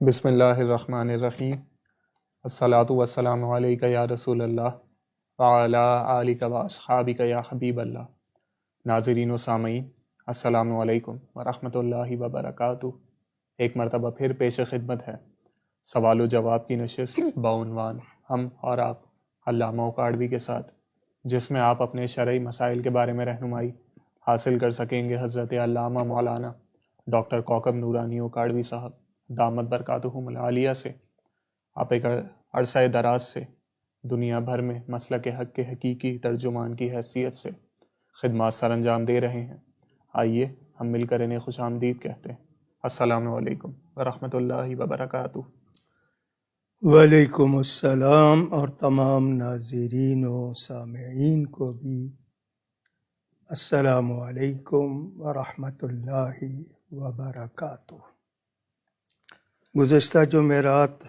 بسم اللہ الرحمن الرحیم۔ الصلاۃ والسلام علیک یا رسول اللہ وعلی آلک و اصحابک یا حبیب اللہ۔ ناظرین و سامعین، السلام علیکم ورحمۃ اللہ وبرکاتہ۔ ایک مرتبہ پھر پیش خدمت ہے سوال و جواب کی نشست بعنوان ہم اور آپ علامہ اکاڑوی کے ساتھ، جس میں آپ اپنے شرعی مسائل کے بارے میں رہنمائی حاصل کر سکیں گے حضرت علامہ مولانا ڈاکٹر کوکب نورانی اکاڑوی صاحب دامت برکاتہم العالیہ سے۔ آپ ایک عرصہ دراز سے دنیا بھر میں مسلک حق کے حقیقی ترجمان کی حیثیت سے خدمات سر انجام دے رہے ہیں۔ آئیے ہم مل کر انہیں خوش آمدید کہتے ہیں۔ السلام علیکم ورحمۃ اللہ وبرکاتہ۔ وعلیکم السلام، اور تمام ناظرین و سامعین کو بھی السلام علیکم ورحمۃ اللہ وبرکاتہ۔ گزشتہ جمعرات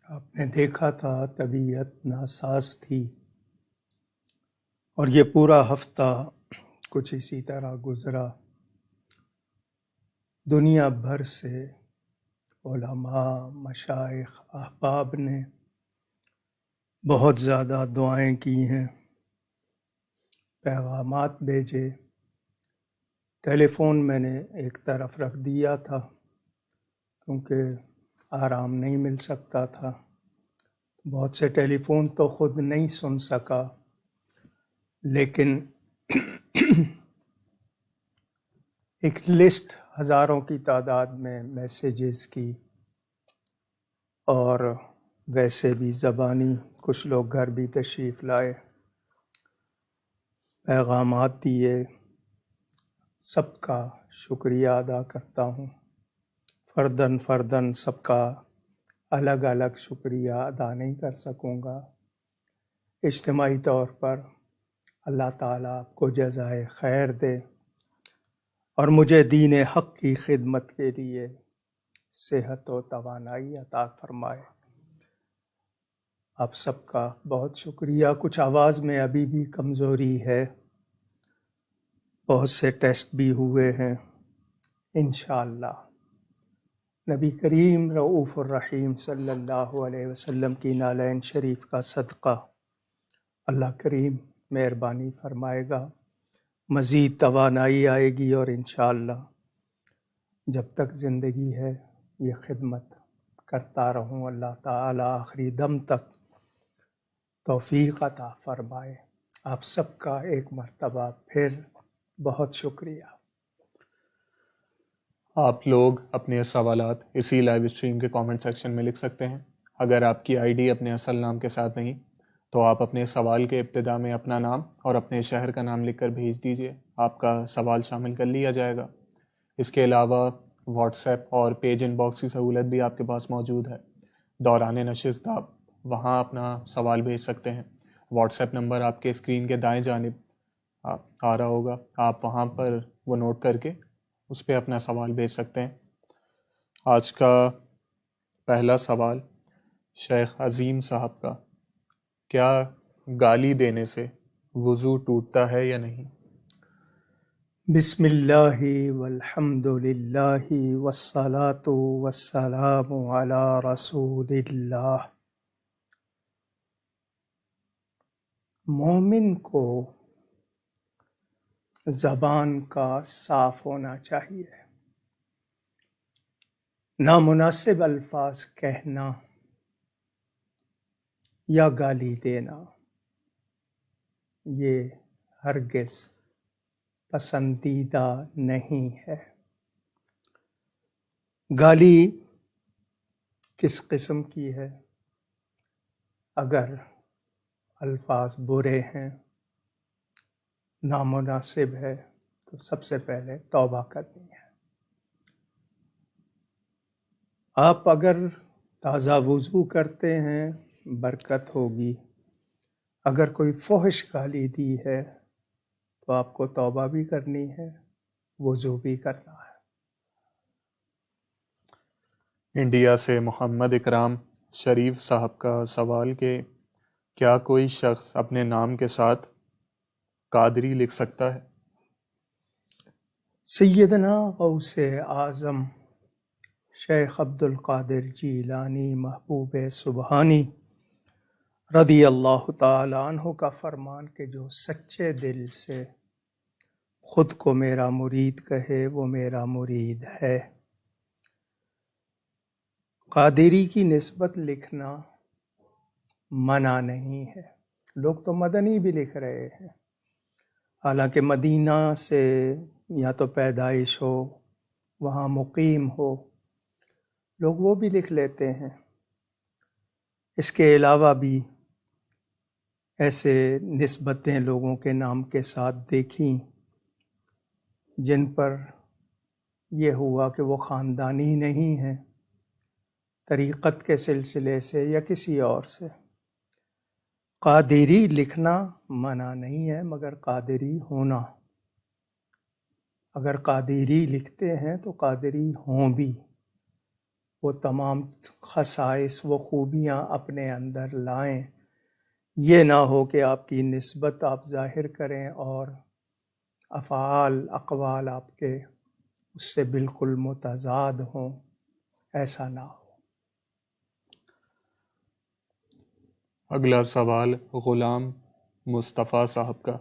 آپ نے دیکھا تھا طبیعت ناساز تھی، اور یہ پورا ہفتہ کچھ اسی طرح گزرا۔ دنیا بھر سے علماء، مشائخ، احباب نے بہت زیادہ دعائیں کی ہیں، پیغامات بھیجے۔ ٹیلی فون میں نے ایک طرف رکھ دیا تھا کیونکہ آرام نہیں مل سکتا تھا۔ بہت سے ٹیلی فون تو خود نہیں سن سکا، لیکن ایک لسٹ ہزاروں کی تعداد میں میسیجز کی، اور ویسے بھی زبانی کچھ لوگ گھر بھی تشریف لائے، پیغامات دیے۔ سب کا شکریہ ادا کرتا ہوں۔ فرداً فرداً سب کا الگ الگ شکریہ ادا نہیں کر سکوں گا۔ اجتماعی طور پر اللہ تعالیٰ آپ کو جزائے خیر دے، اور مجھے دین حق کی خدمت کے لیے صحت و توانائی عطا فرمائے۔ آپ سب کا بہت شکریہ۔ کچھ آواز میں ابھی بھی کمزوری ہے، بہت سے ٹیسٹ بھی ہوئے ہیں۔ انشاءاللہ نبی کریم رؤوف الرحیم صلی اللہ علیہ وسلم کی نالین شریف کا صدقہ اللہ کریم مہربانی فرمائے گا، مزید توانائی آئے گی، اور انشاءاللہ جب تک زندگی ہے یہ خدمت کرتا رہوں۔ اللہ تعالیٰ آخری دم تک توفیق عطا فرمائے۔ آپ سب کا ایک مرتبہ پھر بہت شکریہ۔ آپ لوگ اپنے سوالات اسی لائیو اسٹریم کے کامنٹ سیکشن میں لکھ سکتے ہیں۔ اگر آپ کی آئی ڈی اپنے اصل نام کے ساتھ نہیں تو آپ اپنے سوال کے ابتدا میں اپنا نام اور اپنے شہر کا نام لکھ کر بھیج دیجیے، آپ کا سوال شامل کر لیا جائے گا۔ اس کے علاوہ واٹس ایپ اور پیج ان باکس کی سہولت بھی آپ کے پاس موجود ہے۔ دوران نشست آپ وہاں اپنا سوال بھیج سکتے ہیں۔ واٹس ایپ نمبر آپ کے اسکرین کے دائیں جانب آ رہا ہوگا، آپ وہاں پر وہ نوٹ کر کے اس پہ اپنا سوال بھیج سکتے ہیں۔ آج کا پہلا سوال شیخ عظیم صاحب کا، کیا گالی دینے سے وضو ٹوٹتا ہے یا نہیں؟ بسم اللہ والحمد للہ والصلاة والسلام علی رسول اللہ۔ مومن کو زبان کا صاف ہونا چاہیے۔ نامناسب الفاظ کہنا یا گالی دینا یہ ہرگز پسندیدہ نہیں ہے۔ گالی کس قسم کی ہے؟ اگر الفاظ برے ہیں، نامناسب ہے، تو سب سے پہلے توبہ کرنی ہے۔ آپ اگر تازہ وضو کرتے ہیں برکت ہوگی، اگر کوئی فحش گالی دی ہے تو آپ کو توبہ بھی کرنی ہے، وضو بھی کرنا ہے۔ انڈیا سے محمد اکرام شریف صاحب کا سوال کہ کیا کوئی شخص اپنے نام کے ساتھ قادری لکھ سکتا ہے؟ سیدنا غوث اعظم شیخ عبد القادر جیلانی محبوب سبحانی رضی اللہ تعالیٰ عنہ کا فرمان کہ جو سچے دل سے خود کو میرا مرید کہے وہ میرا مرید ہے۔ قادری کی نسبت لکھنا منع نہیں ہے، لوگ تو مدنی بھی لکھ رہے ہیں، حالانکہ مدینہ سے یا تو پیدائش ہو، وہاں مقیم ہو، لوگ وہ بھی لکھ لیتے ہیں۔ اس کے علاوہ بھی ایسے نسبتیں لوگوں کے نام کے ساتھ دیکھیں جن پر یہ ہوا کہ وہ خاندانی نہیں ہیں، طریقت کے سلسلے سے یا کسی اور سے۔ قادری لکھنا منع نہیں ہے، مگر قادری ہونا، اگر قادری لکھتے ہیں تو قادری ہوں بھی، وہ تمام خصائص وہ خوبیاں اپنے اندر لائیں، یہ نہ ہو کہ آپ کی نسبت آپ ظاہر کریں اور افعال اقوال آپ کے اس سے بالکل متضاد ہوں، ایسا نہ ہو۔ اگلا سوال غلام مصطفیٰ صاحب کا،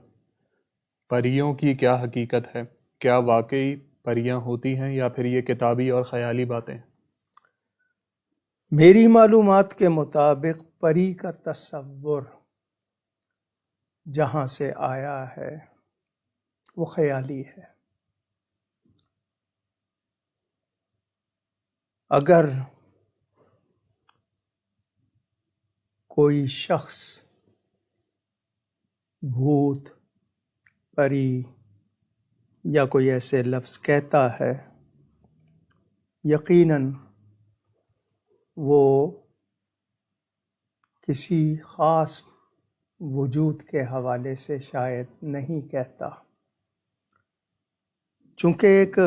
پریوں کی کیا حقیقت ہے؟ کیا واقعی پریاں ہوتی ہیں یا پھر یہ کتابی اور خیالی باتیں؟ میری معلومات کے مطابق پری کا تصور جہاں سے آیا ہے وہ خیالی ہے۔ اگر کوئی شخص بھوت، پری یا کوئی ایسے لفظ کہتا ہے، یقیناً وہ کسی خاص وجود کے حوالے سے شاید نہیں کہتا، چونکہ ایک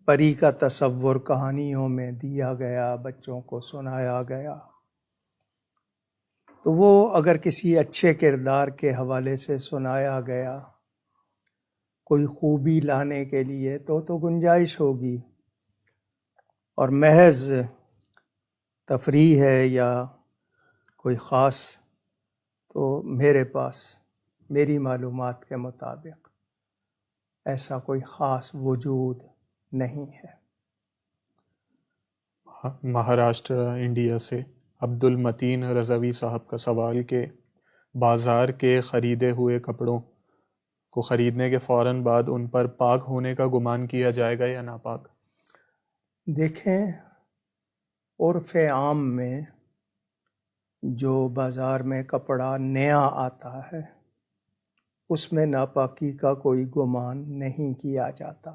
پری کا تصور کہانیوں میں دیا گیا، بچوں کو سنایا گیا، تو وہ اگر کسی اچھے کردار کے حوالے سے سنایا گیا، کوئی خوبی لانے کے لیے تو گنجائش ہوگی، اور محض تفریح ہے یا کوئی خاص، تو میرے پاس میری معلومات کے مطابق ایسا کوئی خاص وجود نہیں ہے۔ مہاراشٹر انڈیا سے عبد المتین رضوی صاحب کا سوال کہ بازار کے خریدے ہوئے کپڑوں کو خریدنے کے فوراً بعد ان پر پاک ہونے کا گمان کیا جائے گا یا ناپاک؟ دیکھیں، عرف عام میں جو بازار میں کپڑا نیا آتا ہے اس میں ناپاکی کا کوئی گمان نہیں کیا جاتا۔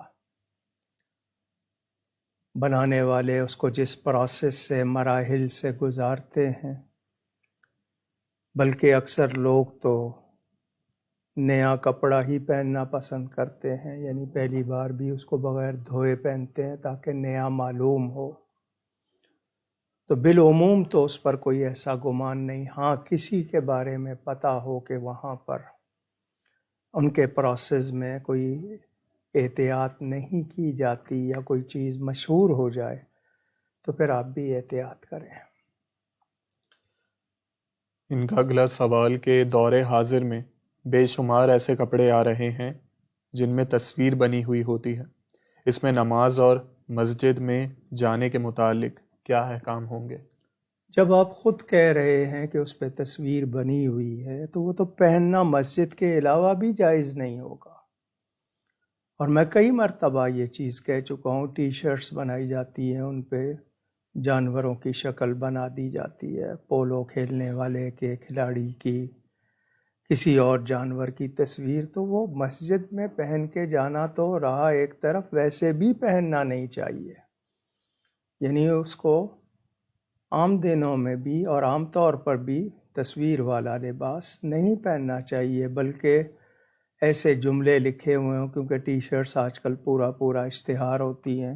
بنانے والے اس کو جس پروسیس سے، مراحل سے گزارتے ہیں، بلکہ اکثر لوگ تو نیا کپڑا ہی پہننا پسند کرتے ہیں، یعنی پہلی بار بھی اس کو بغیر دھوئے پہنتے ہیں تاکہ نیا معلوم ہو، تو بالعموم تو اس پر کوئی ایسا گمان نہیں۔ ہاں، کسی کے بارے میں پتہ ہو کہ وہاں پر ان کے پروسیس میں کوئی احتیاط نہیں کی جاتی یا کوئی چیز مشہور ہو جائے تو پھر آپ بھی احتیاط کریں۔ ان کا اگلا سوال کہ دور حاضر میں بے شمار ایسے کپڑے آ رہے ہیں جن میں تصویر بنی ہوئی ہوتی ہے، اس میں نماز اور مسجد میں جانے کے متعلق کیا احکام ہوں گے؟ جب آپ خود کہہ رہے ہیں کہ اس پہ تصویر بنی ہوئی ہے تو وہ تو پہننا مسجد کے علاوہ بھی جائز نہیں ہوگا، اور میں کئی مرتبہ یہ چیز کہہ چکا ہوں، ٹی شرٹس بنائی جاتی ہیں، ان پہ جانوروں کی شکل بنا دی جاتی ہے، پولو کھیلنے والے کے کھلاڑی کی، کسی اور جانور کی تصویر، تو وہ مسجد میں پہن کے جانا تو رہا ایک طرف، ویسے بھی پہننا نہیں چاہیے، یعنی اس کو عام دنوں میں بھی اور عام طور پر بھی تصویر والا لباس نہیں پہننا چاہیے، بلکہ ایسے جملے لکھے ہوئے ہوں، کیونکہ ٹی شرٹس آج کل پورا اشتہار ہوتی ہیں،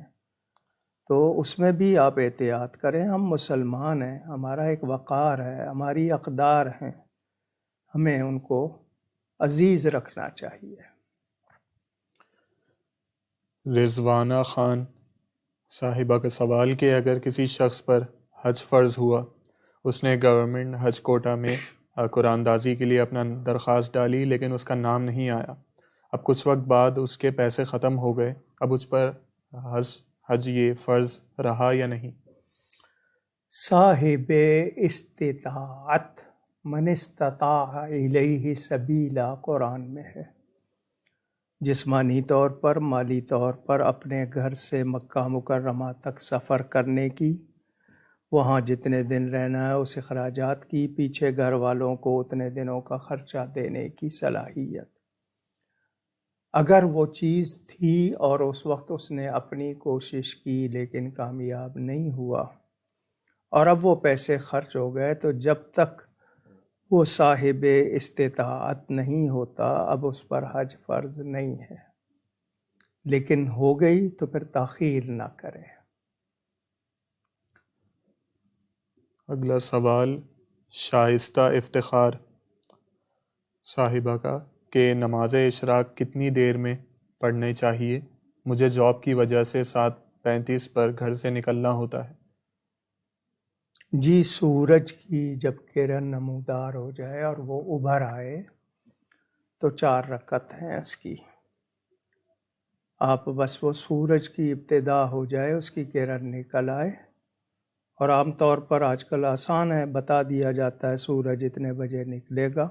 تو اس میں بھی آپ احتیاط کریں۔ ہم مسلمان ہیں، ہمارا ایک وقار ہے، ہماری اقدار ہیں، ہمیں ان کو عزیز رکھنا چاہیے۔ رضوانہ خان صاحبہ کا سوال کہ اگر کسی شخص پر حج فرض ہوا، اس نے گورنمنٹ حج کوٹا میں قرآن دازی کے لیے اپنا درخواست ڈالی لیکن اس کا نام نہیں آیا، اب کچھ وقت بعد اس کے پیسے ختم ہو گئے، اب اس پر حج یہ فرض رہا یا نہیں؟ صاحب استطاعت من استطاع الیہ سبیلا قرآن میں ہے۔ جسمانی طور پر، مالی طور پر اپنے گھر سے مکہ مکرمہ تک سفر کرنے کی، وہاں جتنے دن رہنا ہے اس اخراجات کی، پیچھے گھر والوں کو اتنے دنوں کا خرچہ دینے کی صلاحیت، اگر وہ چیز تھی اور اس وقت اس نے اپنی کوشش کی لیکن کامیاب نہیں ہوا اور اب وہ پیسے خرچ ہو گئے، تو جب تک وہ صاحب استطاعت نہیں ہوتا اب اس پر حج فرض نہیں ہے، لیکن ہو گئی تو پھر تاخیر نہ کرے۔ اگلا سوال شائستہ افتخار صاحبہ کا کہ نماز اشراق کتنی دیر میں پڑھنی چاہیے؟ مجھے جاب کی وجہ سے 7:35 پر گھر سے نکلنا ہوتا ہے۔ جی، سورج کی جب کرن نمودار ہو جائے اور وہ ابھر آئے تو 4 رکعت ہیں اس کی، آپ بس وہ سورج کی ابتدا ہو جائے، اس کی کرن نکل آئے، اور عام طور پر آج کل آسان ہے، بتا دیا جاتا ہے سورج اتنے بجے نکلے گا،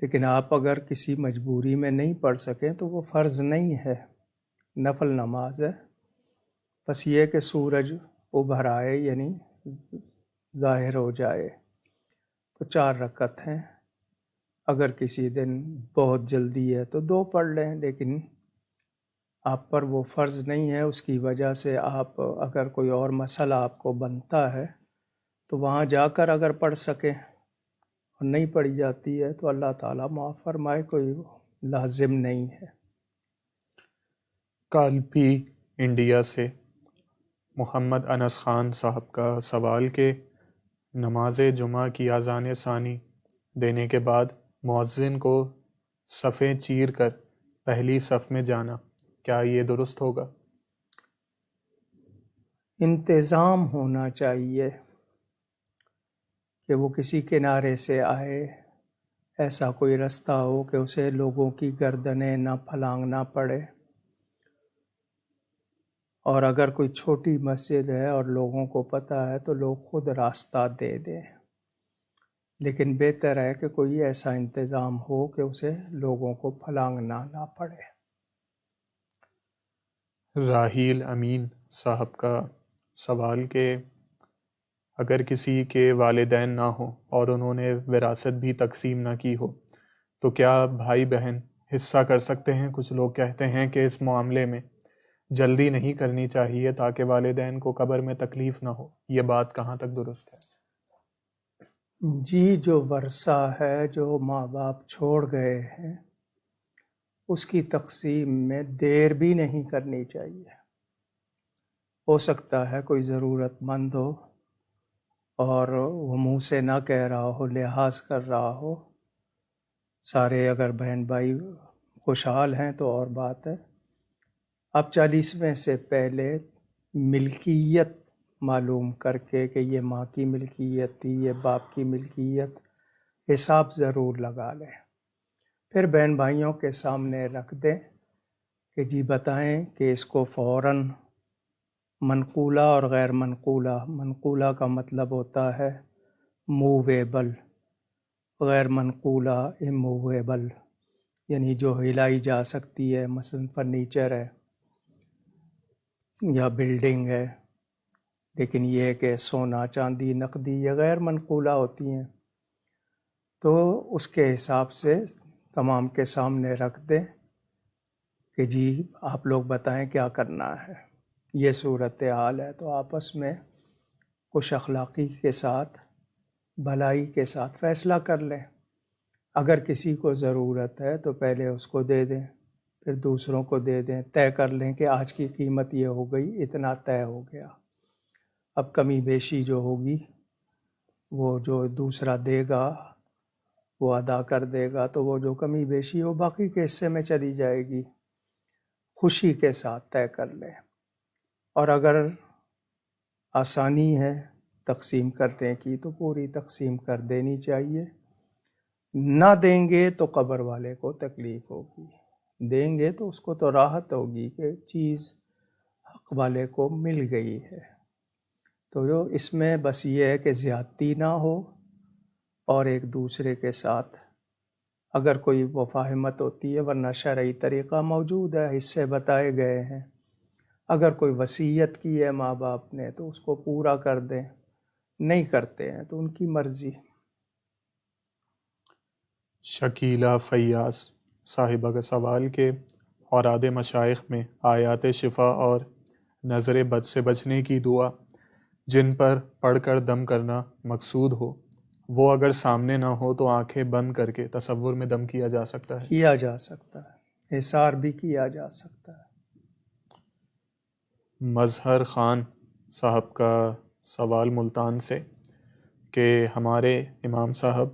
لیکن آپ اگر کسی مجبوری میں نہیں پڑھ سکیں تو وہ فرض نہیں ہے، نفل نماز ہے، بس یہ کہ سورج ابھر آئے یعنی ظاہر ہو جائے تو 4 رکعت ہیں، اگر کسی دن بہت جلدی ہے تو 2 پڑھ لیں، لیکن آپ پر وہ فرض نہیں ہے، اس کی وجہ سے آپ اگر کوئی اور مسئلہ آپ کو بنتا ہے تو وہاں جا کر اگر پڑھ سکیں اور نہیں پڑھی جاتی ہے تو اللہ تعالیٰ معاف فرمائے، کوئی لازم نہیں ہے۔ کالپی انڈیا سے محمد انس خان صاحب کا سوال کہ نماز جمعہ کی اذان ثانی دینے کے بعد مؤذن کو صفیں چیر کر پہلی صف میں جانا، کیا یہ درست ہوگا؟ انتظام ہونا چاہیے کہ وہ کسی کنارے سے آئے، ایسا کوئی رستہ ہو کہ اسے لوگوں کی گردنیں نہ پھلانگنا پڑے، اور اگر کوئی چھوٹی مسجد ہے اور لوگوں کو پتہ ہے تو لوگ خود راستہ دے دیں، لیکن بہتر ہے کہ کوئی ایسا انتظام ہو کہ اسے لوگوں کو پھلانگنا نہ پڑے۔ راحیل امین صاحب کا سوال کہ اگر کسی کے والدین نہ ہوں اور انہوں نے وراثت بھی تقسیم نہ کی ہو تو کیا بھائی بہن حصہ کر سکتے ہیں؟ کچھ لوگ کہتے ہیں کہ اس معاملے میں جلدی نہیں کرنی چاہیے تاکہ والدین کو قبر میں تکلیف نہ ہو، یہ بات کہاں تک درست ہے؟ جی، جو ورثہ ہے جو ماں باپ چھوڑ گئے ہیں اس کی تقسیم میں دیر بھی نہیں کرنی چاہیے۔ ہو سکتا ہے کوئی ضرورت مند ہو اور وہ منہ سے نہ کہہ رہا ہو، لحاظ کر رہا ہو، سارے اگر بہن بھائی خوشحال ہیں تو اور بات ہے، اب 40ویں سے پہلے ملکیت معلوم کر کے کہ یہ ماں کی ملکیت تھی، یہ باپ کی ملکیت، حساب ضرور لگا لیں، پھر بہن بھائیوں کے سامنے رکھ دیں کہ جی بتائیں کہ اس کو فوراً منقولہ اور غیر منقولہ، منقولہ کا مطلب ہوتا ہے موویبل، غیر منقولہ اموویبل، یعنی جو ہلائی جا سکتی ہے، مثلا فرنیچر ہے یا بلڈنگ ہے، لیکن یہ کہ سونا چاندی نقدی یہ غیر منقولہ ہوتی ہیں، تو اس کے حساب سے تمام کے سامنے رکھ دیں کہ جی آپ لوگ بتائیں کیا کرنا ہے، یہ صورتحال ہے، تو آپس میں خوش اخلاقی کے ساتھ، بھلائی کے ساتھ فیصلہ کر لیں، اگر کسی کو ضرورت ہے تو پہلے اس کو دے دیں، پھر دوسروں کو دے دیں، طے کر لیں کہ آج کی قیمت یہ ہو گئی، اتنا طے ہو گیا، اب کمی بیشی جو ہوگی وہ جو دوسرا دے گا وہ ادا کر دے گا، تو وہ جو کمی بیشی ہو باقی کے حصے میں چلی جائے گی، خوشی کے ساتھ طے کر لیں۔ اور اگر آسانی ہے تقسیم کرنے کی تو پوری تقسیم کر دینی چاہیے. نہ دیں گے تو قبر والے کو تکلیف ہوگی، دیں گے تو اس کو تو راحت ہوگی کہ چیز حق والے کو مل گئی ہے. تو جو اس میں بس یہ ہے کہ زیادتی نہ ہو، اور ایک دوسرے کے ساتھ اگر کوئی مفاہمت ہوتی ہے، ورنہ شرعی طریقہ موجود ہے، حصے بتائے گئے ہیں. اگر کوئی وصیت کی ہے ماں باپ نے تو اس کو پورا کر دیں، نہیں کرتے ہیں تو ان کی مرضی. شکیلہ فیاض صاحبہ کا سوال کہ اوراد مشائخ میں آیات شفا اور نظر بد سے بچنے کی دعا جن پر پڑھ کر دم کرنا مقصود ہو، وہ اگر سامنے نہ ہو تو آنکھیں بند کر کے تصور میں دم کیا جا سکتا ہے؟ کیا جا سکتا ہے، احسار بھی کیا جا سکتا ہے. مظہر خان صاحب کا سوال ملتان سے کہ ہمارے امام صاحب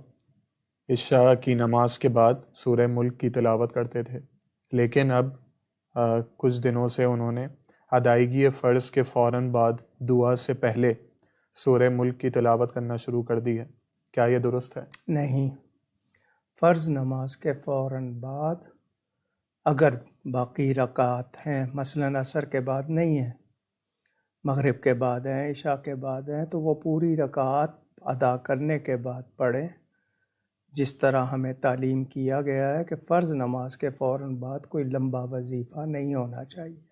عشاء کی نماز کے بعد سورہ ملک کی تلاوت کرتے تھے، لیکن اب کچھ دنوں سے انہوں نے ادائیگی فرض کے فوراً بعد دعا سے پہلے سورہ ملک کی تلاوت کرنا شروع کر دی ہے. کیا یہ درست ہے؟ نہیں، فرض نماز کے فوراً بعد اگر باقی رکعات ہیں، مثلاً عصر کے بعد نہیں ہیں، مغرب کے بعد ہیں، عشاء کے بعد ہیں، تو وہ پوری رکعات ادا کرنے کے بعد پڑھیں، جس طرح ہمیں تعلیم کیا گیا ہے کہ فرض نماز کے فوراً بعد کوئی لمبا وظیفہ نہیں ہونا چاہیے.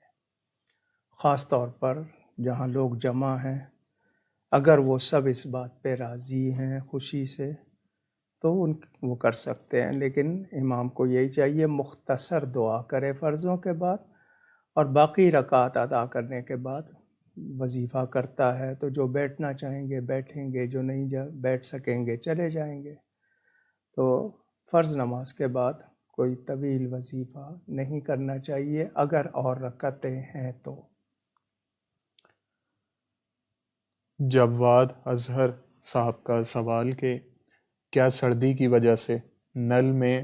خاص طور پر جہاں لوگ جمع ہیں، اگر وہ سب اس بات پہ راضی ہیں خوشی سے تو وہ کر سکتے ہیں. لیکن امام کو یہی چاہیے مختصر دعا کرے فرضوں کے بعد، اور باقی رکعات ادا کرنے کے بعد وظیفہ کرتا ہے تو جو بیٹھنا چاہیں گے بیٹھیں گے، جو نہیں بیٹھ سکیں گے چلے جائیں گے. تو فرض نماز کے بعد کوئی طویل وظیفہ نہیں کرنا چاہیے اگر اور رکعتیں ہیں تو. جواد اظہر صاحب کا سوال کہ کیا سردی کی وجہ سے نل میں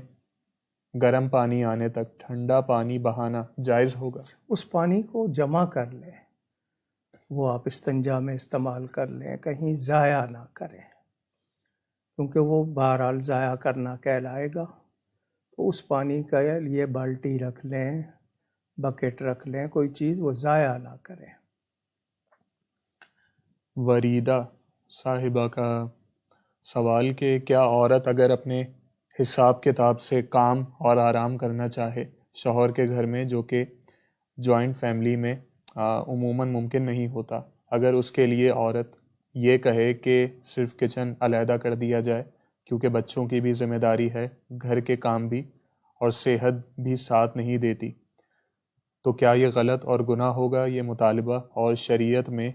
گرم پانی آنے تک ٹھنڈا پانی بہانا جائز ہوگا؟ اس پانی کو جمع کر لیں، وہ آپ استنجا میں استعمال کر لیں، کہیں ضائع نہ کریں، کیونکہ وہ بہرحال ضائع کرنا کہلائے گا. تو اس پانی کا لیے بالٹی رکھ لیں، بکیٹ رکھ لیں، کوئی چیز وہ ضائع نہ کریں. وریدہ صاحبہ کا سوال کہ کیا عورت اگر اپنے حساب کتاب سے کام اور آرام کرنا چاہے شوہر کے گھر میں، جو کہ جوائنٹ فیملی میں عموماً ممکن نہیں ہوتا، اگر اس کے لیے عورت یہ کہے کہ صرف کچن علیحدہ کر دیا جائے کیونکہ بچوں کی بھی ذمہ داری ہے، گھر کے کام بھی اور صحت بھی ساتھ نہیں دیتی، تو کیا یہ غلط اور گناہ ہوگا یہ مطالبہ؟ اور شریعت میں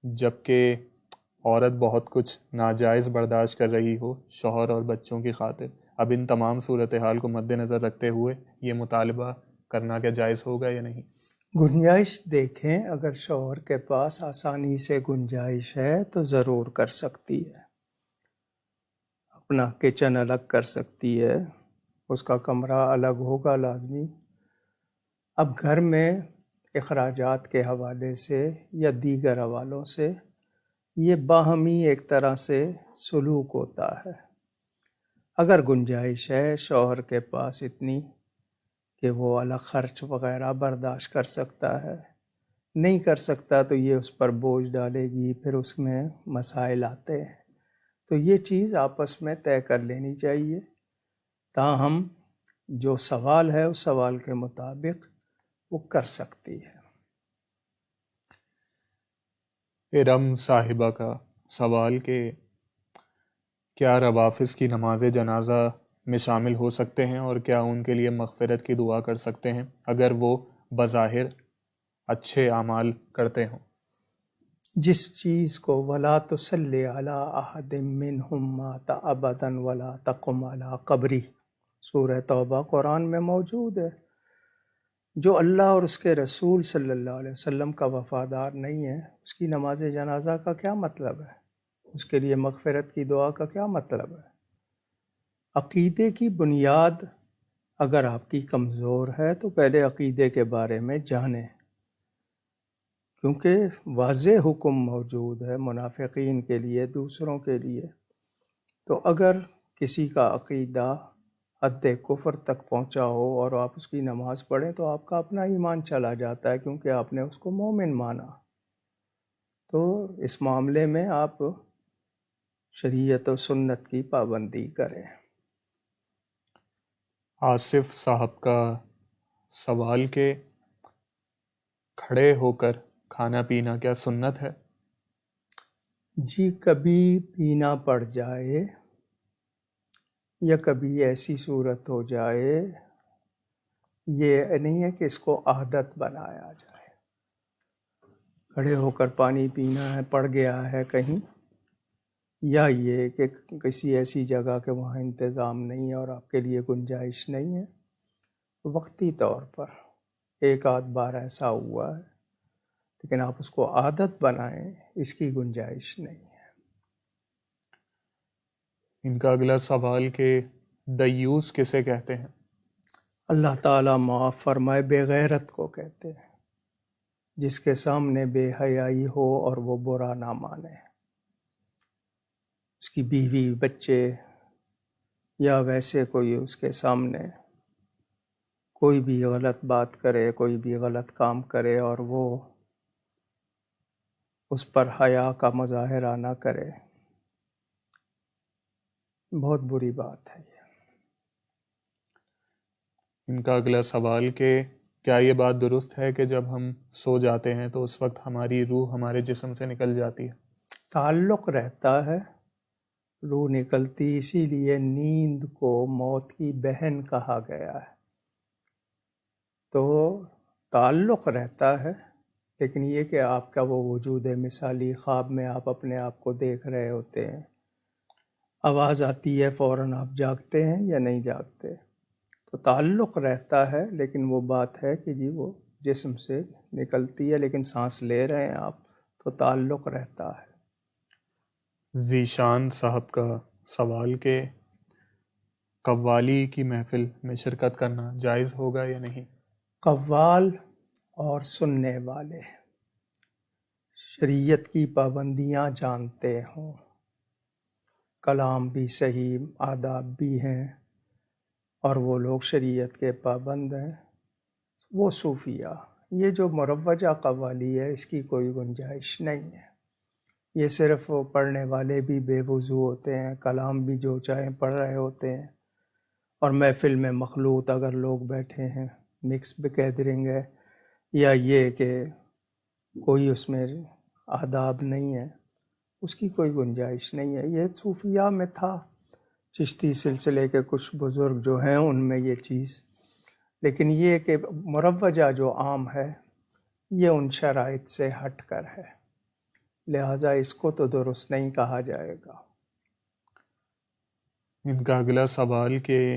جبکہ عورت بہت کچھ ناجائز برداشت کر رہی ہو شوہر اور بچوں کی خاطر، اب ان تمام صورتحال کو مد نظر رکھتے ہوئے یہ مطالبہ کرنا کیا جائز ہوگا یا نہیں؟ گنجائش دیکھیں، اگر شوہر کے پاس آسانی سے گنجائش ہے تو ضرور کر سکتی ہے. اپنا کچن الگ کر سکتی ہے، اس کا کمرہ الگ ہوگا لازمی. اب گھر میں اخراجات کے حوالے سے یا دیگر حوالوں سے یہ باہمی ایک طرح سے سلوک ہوتا ہے. اگر گنجائش ہے شوہر کے پاس اتنی کہ وہ الگ خرچ وغیرہ برداشت کر سکتا ہے، نہیں کر سکتا تو یہ اس پر بوجھ ڈالے گی، پھر اس میں مسائل آتے ہیں. تو یہ چیز آپس میں طے کر لینی چاہیے. تاہم جو سوال ہے اس سوال کے مطابق وہ کر سکتی ہے. ارم صاحبہ کا سوال کہ کیا روافظ کی نماز جنازہ میں شامل ہو سکتے ہیں اور کیا ان کے لیے مغفرت کی دعا کر سکتے ہیں اگر وہ بظاہر اچھے اعمال کرتے ہوں؟ جس چیز کو وَلَا تُصَلِّ عَلَىٰ أَحَدٍ مِّنْهُمْ مَاتَ أَبَدًا وَلَا تَقُمْ عَلَىٰ قَبْرِهِ، سورہ توبہ قرآن میں موجود ہے. جو اللہ اور اس کے رسول صلی اللہ علیہ وسلم کا وفادار نہیں ہے، اس کی نماز جنازہ کا کیا مطلب ہے؟ اس کے لیے مغفرت کی دعا کا کیا مطلب ہے؟ عقیدے کی بنیاد اگر آپ کی کمزور ہے تو پہلے عقیدے کے بارے میں جانیں، کیونکہ واضح حکم موجود ہے منافقین کے لیے، دوسروں کے لیے. تو اگر کسی کا عقیدہ حد کفر تک پہنچا ہو اور آپ اس کی نماز پڑھیں تو آپ کا اپنا ایمان چلا جاتا ہے، کیونکہ آپ نے اس کو مومن مانا. تو اس معاملے میں آپ شریعت و سنت کی پابندی کریں. آصف صاحب کا سوال کہ کھڑے ہو کر کھانا پینا کیا سنت ہے؟ جی، کبھی پینا پڑ جائے یا کبھی ایسی صورت ہو جائے، یہ نہیں ہے کہ اس کو عادت بنایا جائے. کھڑے ہو کر پانی پینا ہے، پڑ گیا ہے کہیں، یا یہ کہ کسی ایسی جگہ کے وہاں انتظام نہیں ہے اور آپ کے لیے گنجائش نہیں ہے، وقتی طور پر ایک آدھ بار ایسا ہوا ہے، لیکن آپ اس کو عادت بنائیں، اس کی گنجائش نہیں ہے. ان کا اگلا سوال کہ دیوس کسے کہتے ہیں؟ اللہ تعالیٰ معاف فرمائے، بے غیرت کو کہتے ہیں، جس کے سامنے بے حیائی ہو اور وہ برا نہ مانے. اس کی بیوی بچے یا ویسے کوئی اس کے سامنے کوئی بھی غلط بات کرے، کوئی بھی غلط کام کرے اور وہ اس پر حیا کا مظاہرہ نہ کرے، بہت بری بات ہے. ان کا اگلا سوال کہ کیا یہ بات درست ہے کہ جب ہم سو جاتے ہیں تو اس وقت ہماری روح ہمارے جسم سے نکل جاتی ہے؟ تعلق رہتا ہے، روح نکلتی، اسی لیے نیند کو موت کی بہن کہا گیا ہے. تو تعلق رہتا ہے، لیکن یہ کہ آپ کا وہ وجود مثالی خواب میں آپ اپنے آپ کو دیکھ رہے ہوتے ہیں، آواز آتی ہے فوراً آپ جاگتے ہیں یا نہیں جاگتے. تو تعلق رہتا ہے، لیکن وہ بات ہے کہ جی وہ جسم سے نکلتی ہے، لیکن سانس لے رہے ہیں آپ، تو تعلق رہتا ہے. ذیشان صاحب کا سوال کہ قوالی کی محفل میں شرکت کرنا جائز ہوگا یا نہیں؟ قوال اور سننے والے شریعت کی پابندیاں جانتے ہوں، کلام بھی صحیح، آداب بھی ہیں، اور وہ لوگ شریعت کے پابند ہیں، وہ صوفیہ. یہ جو مروجہ قوالی ہے اس کی کوئی گنجائش نہیں ہے. یہ صرف وہ پڑھنے والے بھی بے وضو ہوتے ہیں، کلام بھی جو چاہیں پڑھ رہے ہوتے ہیں، اور محفل میں مخلوط اگر لوگ بیٹھے ہیں، مکس گیدرنگ ہے، یا یہ کہ کوئی اس میں آداب نہیں ہے، اس کی کوئی گنجائش نہیں ہے. یہ صوفیہ میں تھا، چشتی سلسلے کے کچھ بزرگ جو ہیں ان میں یہ چیز، لیکن یہ کہ مروجہ جو عام ہے یہ ان شرائط سے ہٹ کر ہے، لہٰذا اس کو تو درست نہیں کہا جائے گا. ان کا اگلا سوال کہ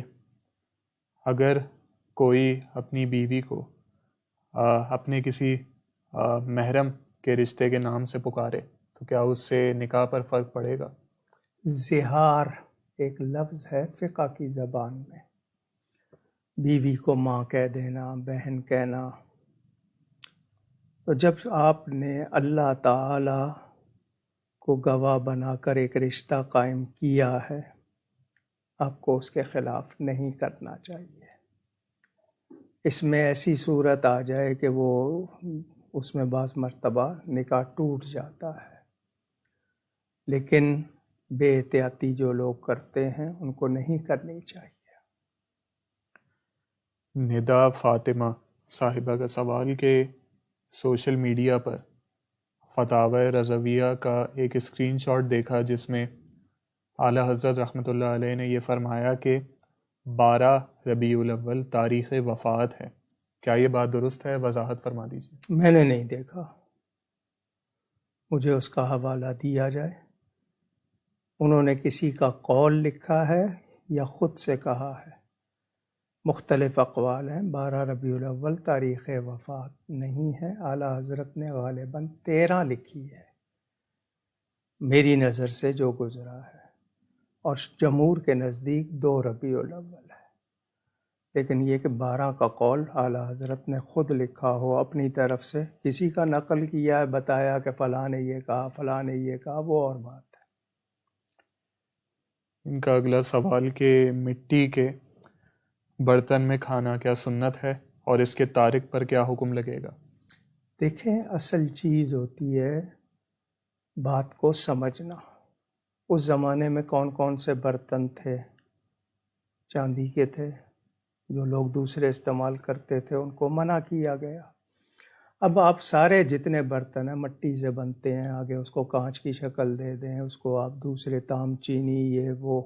اگر کوئی اپنی بیوی کو اپنے کسی محرم کے رشتے کے نام سے پکارے تو کیا اس سے نکاح پر فرق پڑے گا؟ زہار ایک لفظ ہے فقہ کی زبان میں، بیوی کو ماں کہہ دینا، بہن کہنا. تو جب آپ نے اللہ تعالی کو گواہ بنا کر ایک رشتہ قائم کیا ہے، آپ کو اس کے خلاف نہیں کرنا چاہیے. اس میں ایسی صورت آ جائے کہ وہ اس میں بعض مرتبہ نکاح ٹوٹ جاتا ہے، لیکن بے احتیاطی جو لوگ کرتے ہیں ان کو نہیں کرنی چاہیے. ندا فاطمہ صاحبہ کا سوال کہ سوشل میڈیا پر فتاوی رضویہ کا ایک اسکرین شاٹ دیکھا جس میں اعلیٰ حضرت رحمۃ اللہ علیہ نے یہ فرمایا کہ 12 ربیع الاول تاریخ وفات ہے. کیا یہ بات درست ہے؟ وضاحت فرما دیجیے. میں نے نہیں دیکھا، مجھے اس کا حوالہ دیا جائے. انہوں نے کسی کا قول لکھا ہے یا خود سے کہا ہے؟ مختلف اقوال ہیں. 12 ربیع الاول تاریخ وفات نہیں ہے، اعلیٰ حضرت نے غالباً 13 لکھی ہے میری نظر سے جو گزرا ہے، اور جمہور کے نزدیک 2 ربیع الاول ہے. لیکن یہ کہ 12 کا قول اعلیٰ حضرت نے خود لکھا ہو اپنی طرف سے، کسی کا نقل کیا ہے، بتایا کہ فلاں نے یہ کہا، فلاں نے یہ کہا، وہ اور بات ہے۔ ان کا اگلا سوال کہ مٹی کے برتن میں کھانا کیا سنت ہے اور اس کے تارک پر کیا حکم لگے گا؟ دیکھیں، اصل چیز ہوتی ہے بات کو سمجھنا۔ اس زمانے میں کون کون سے برتن تھے؟ چاندی کے تھے، جو لوگ دوسرے استعمال کرتے تھے ان کو منع کیا گیا۔ اب آپ سارے جتنے برتن ہیں مٹی سے بنتے ہیں، آگے اس کو کانچ کی شکل دے دیں، اس کو آپ دوسرے تام، چینی، یہ وہ،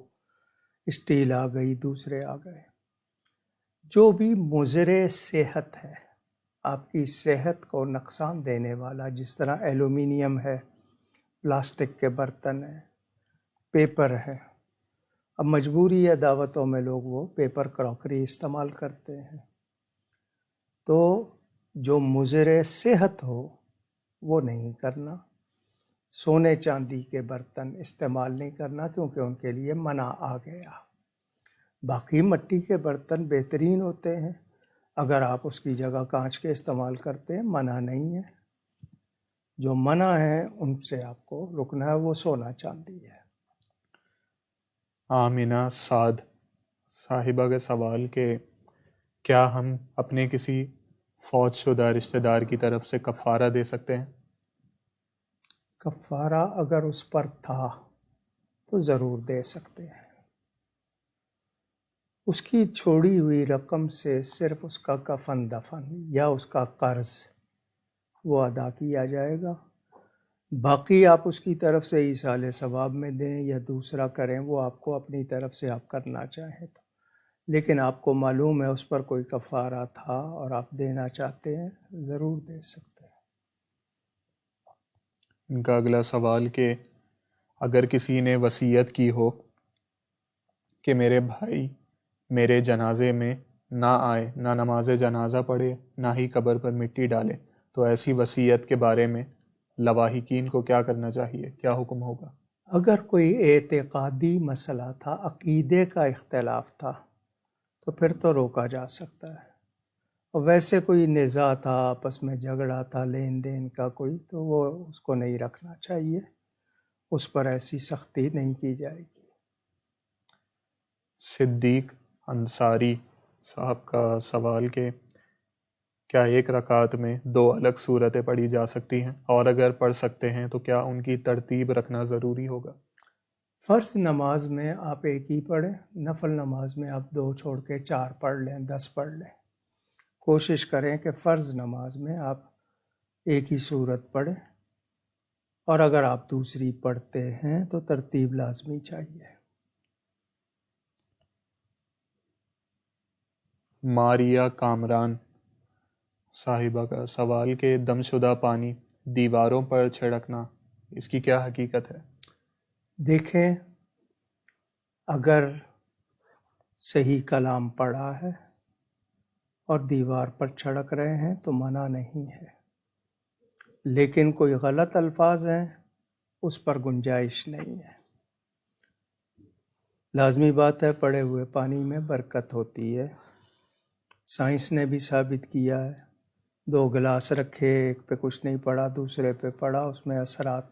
اسٹیل آ گئی، دوسرے آ گئے۔ جو بھی مضر صحت ہے، آپ کی صحت کو نقصان دینے والا، جس طرح ایلومینیم ہے، پلاسٹک کے برتن ہیں، پیپر ہے۔ اب مجبوری ہے، دعوتوں میں لوگ وہ پیپر کراکری استعمال کرتے ہیں، تو جو مضر صحت ہو وہ نہیں کرنا۔ سونے چاندی کے برتن استعمال نہیں کرنا، کیونکہ ان کے لیے منع آ گیا۔ باقی مٹی کے برتن بہترین ہوتے ہیں، اگر آپ اس کی جگہ کانچ کے استعمال کرتے ہیں منع نہیں ہے۔ جو منع ہے ان سے آپ کو رکنا ہے، وہ سونا چاندی ہے۔ آمینہ سعد صاحبہ کا سوال کہ کیا ہم اپنے کسی فوت شدہ رشتہ دار کی طرف سے کفارہ دے سکتے ہیں؟ کفارہ اگر اس پر تھا تو ضرور دے سکتے ہیں۔ اس کی چھوڑی ہوئی رقم سے صرف اس کا کفن دفن یا اس کا قرض وہ ادا کیا جائے گا۔ باقی آپ اس کی طرف سے ایصال ثواب میں دیں یا دوسرا کریں، وہ آپ کو اپنی طرف سے آپ کرنا چاہیں تو، لیکن آپ کو معلوم ہے اس پر کوئی کفارہ تھا اور آپ دینا چاہتے ہیں، ضرور دے سکتے ہیں۔ ان کا اگلا سوال کہ اگر کسی نے وصیت کی ہو کہ میرے بھائی میرے جنازے میں نہ آئے، نہ نماز جنازہ پڑھے، نہ ہی قبر پر مٹی ڈالے، تو ایسی وصیت کے بارے میں لواحقین کو کیا کرنا چاہیے، کیا حکم ہوگا؟ اگر کوئی اعتقادی مسئلہ تھا، عقیدے کا اختلاف تھا، تو پھر تو روکا جا سکتا ہے۔ اور ویسے کوئی نزاع تھا، آپس میں جھگڑا تھا، لین دین کا کوئی، تو وہ اس کو نہیں رکھنا چاہیے، اس پر ایسی سختی نہیں کی جائے گی۔ صدیق انصاری صاحب کا سوال کہ کیا ایک رکعت میں 2 الگ صورتیں پڑھی جا سکتی ہیں، اور اگر پڑھ سکتے ہیں تو کیا ان کی ترتیب رکھنا ضروری ہوگا؟ فرض نماز میں آپ ایک ہی پڑھیں، نفل نماز میں آپ 2 چھوڑ کے 4 پڑھ لیں، 10 پڑھ لیں۔ کوشش کریں کہ فرض نماز میں آپ ایک ہی صورت پڑھیں، اور اگر آپ دوسری پڑھتے ہیں تو ترتیب لازمی چاہیے۔ ماریا کامران صاحبہ کا سوال کہ دم شدہ پانی دیواروں پر چھڑکنا، اس کی کیا حقیقت ہے؟ دیکھیں، اگر صحیح کلام پڑھا ہے اور دیوار پر چھڑک رہے ہیں تو منع نہیں ہے، لیکن کوئی غلط الفاظ ہیں اس پر گنجائش نہیں ہے۔ لازمی بات ہے، پڑے ہوئے پانی میں برکت ہوتی ہے، سائنس نے بھی ثابت کیا ہے۔ 2 گلاس رکھے، ایک پہ کچھ نہیں پڑا، دوسرے پہ پڑا، اس میں اثرات،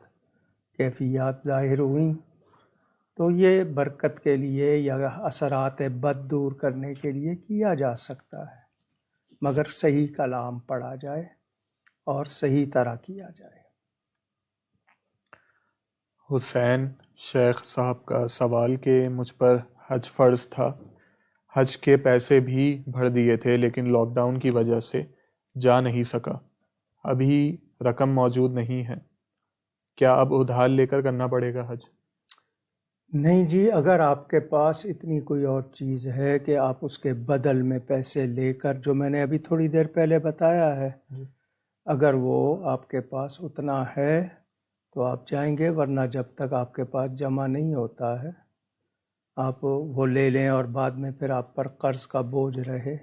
کیفیات ظاہر ہوئیں، تو یہ برکت کے لیے یا اثرات بد دور کرنے کے لیے کیا جا سکتا ہے، مگر صحیح کلام پڑھا جائے اور صحیح طرح کیا جائے۔ حسین شیخ صاحب کا سوال کہ مجھ پر حج فرض تھا، حج کے پیسے بھی بھر دیے تھے، لیکن لاک ڈاؤن کی وجہ سے جا نہیں سکا، ابھی رقم موجود نہیں ہے، کیا اب ادھار لے کر کرنا پڑے گا حج؟ نہیں جی، اگر آپ کے پاس اتنی کوئی اور چیز ہے کہ آپ اس کے بدل میں پیسے لے کر، جو میں نے ابھی تھوڑی دیر پہلے بتایا ہے، اگر وہ آپ کے پاس اتنا ہے تو آپ جائیں گے، ورنہ جب تک آپ کے پاس جمع نہیں ہوتا ہے آپ وہ لے لیں اور بعد میں پھر آپ پر قرض کا بوجھ رہے۔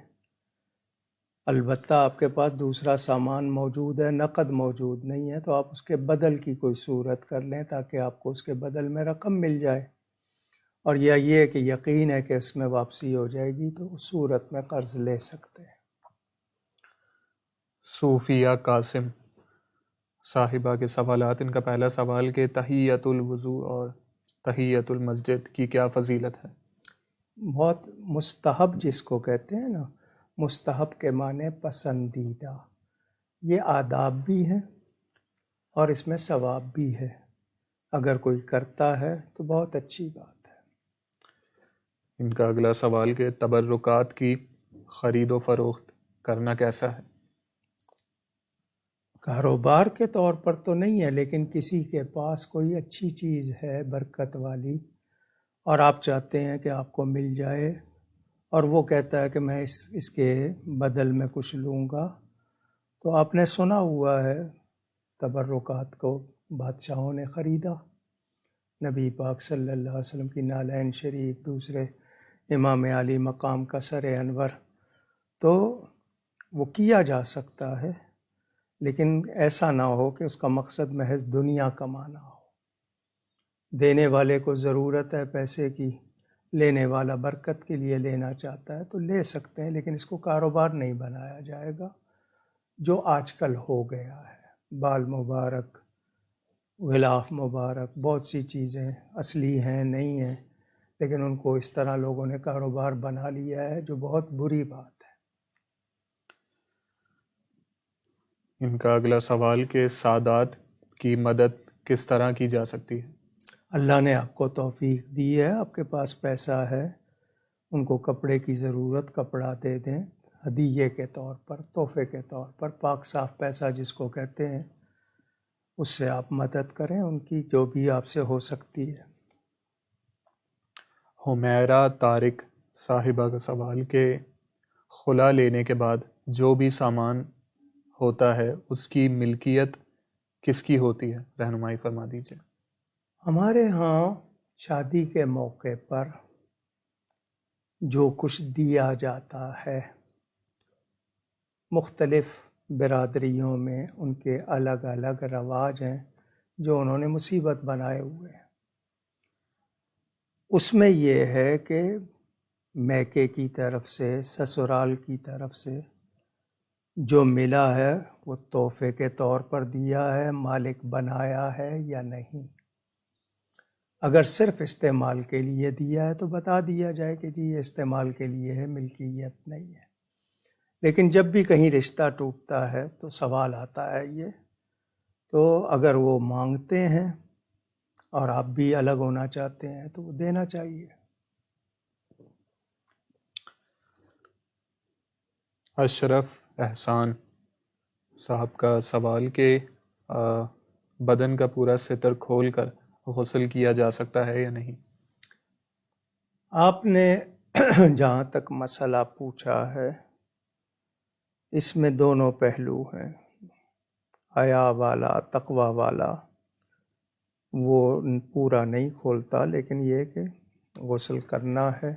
البتہ آپ کے پاس دوسرا سامان موجود ہے، نقد موجود نہیں ہے، تو آپ اس کے بدل کی کوئی صورت کر لیں تاکہ آپ کو اس کے بدل میں رقم مل جائے، اور یا یہ کہ یقین ہے کہ اس میں واپسی ہو جائے گی تو اس صورت میں قرض لے سکتے ہیں۔ صوفیہ قاسم صاحبہ کے سوالات، ان کا پہلا سوال کہ تحیۃ الوضو اور تحیۃ المسجد کی کیا فضیلت ہے؟ بہت مستحب جس کو کہتے ہیں نا، مستحب کے معنی پسندیدہ، یہ آداب بھی ہیں اور اس میں ثواب بھی ہے، اگر کوئی کرتا ہے تو بہت اچھی بات ہے۔ ان کا اگلا سوال کہ تبرکات کی خرید و فروخت کرنا کیسا ہے؟ کاروبار کے طور پر تو نہیں ہے، لیکن کسی کے پاس کوئی اچھی چیز ہے برکت والی اور آپ چاہتے ہیں کہ آپ کو مل جائے، اور وہ کہتا ہے کہ میں اس کے بدل میں کچھ لوں گا، تو آپ نے سنا ہوا ہے تبرکات کو بادشاہوں نے خریدا، نبی پاک صلی اللہ علیہ وسلم کی نالین شریف، دوسرے امام علی مقام کا سر انور، تو وہ کیا جا سکتا ہے، لیکن ایسا نہ ہو کہ اس کا مقصد محض دنیا کمانا ہو۔ دینے والے کو ضرورت ہے پیسے کی، لینے والا برکت کے لیے لینا چاہتا ہے تو لے سکتے ہیں، لیکن اس کو کاروبار نہیں بنایا جائے گا، جو آج کل ہو گیا ہے۔ بال مبارک، غلاف مبارک، بہت سی چیزیں اصلی ہیں نہیں ہیں، لیکن ان کو اس طرح لوگوں نے کاروبار بنا لیا ہے، جو بہت بری بات ہے۔ ان کا اگلا سوال کہ سادات کی مدد کس طرح کی جا سکتی ہے؟ اللہ نے آپ کو توفیق دی ہے، آپ کے پاس پیسہ ہے، ان کو کپڑے کی ضرورت، کپڑا دے دیں ہدیے کے طور پر، تحفے کے طور پر، پاک صاف پیسہ جس کو کہتے ہیں، اس سے آپ مدد کریں ان کی، جو بھی آپ سے ہو سکتی ہے۔ حمیرہ طارق صاحبہ کا سوال کہ خلا لینے کے بعد جو بھی سامان ہوتا ہے اس کی ملکیت کس کی ہوتی ہے؟ رہنمائی فرما دیجیے۔ ہمارے ہاں شادی کے موقع پر جو کچھ دیا جاتا ہے، مختلف برادریوں میں ان کے الگ الگ رواج ہیں جو انہوں نے مصیبت بنائے ہوئے ہیں۔ اس میں یہ ہے کہ میکے کی طرف سے، سسرال کی طرف سے جو ملا ہے وہ تحفے کے طور پر دیا ہے، مالک بنایا ہے یا نہیں۔ اگر صرف استعمال کے لیے دیا ہے تو بتا دیا جائے کہ جی یہ استعمال کے لیے ہے، ملکیت نہیں ہے۔ لیکن جب بھی کہیں رشتہ ٹوٹتا ہے تو سوال آتا ہے یہ، تو اگر وہ مانگتے ہیں اور آپ بھی الگ ہونا چاہتے ہیں تو وہ دینا چاہیے۔ اشرف احسان صاحب کا سوال کہ بدن کا پورا ستر کھول کر غسل کیا جا سکتا ہے یا نہیں؟ آپ نے جہاں تک مسئلہ پوچھا ہے، اس میں دونوں پہلو ہیں، حیا والا، تقوی والا وہ پورا نہیں کھولتا، لیکن یہ کہ غسل کرنا ہے،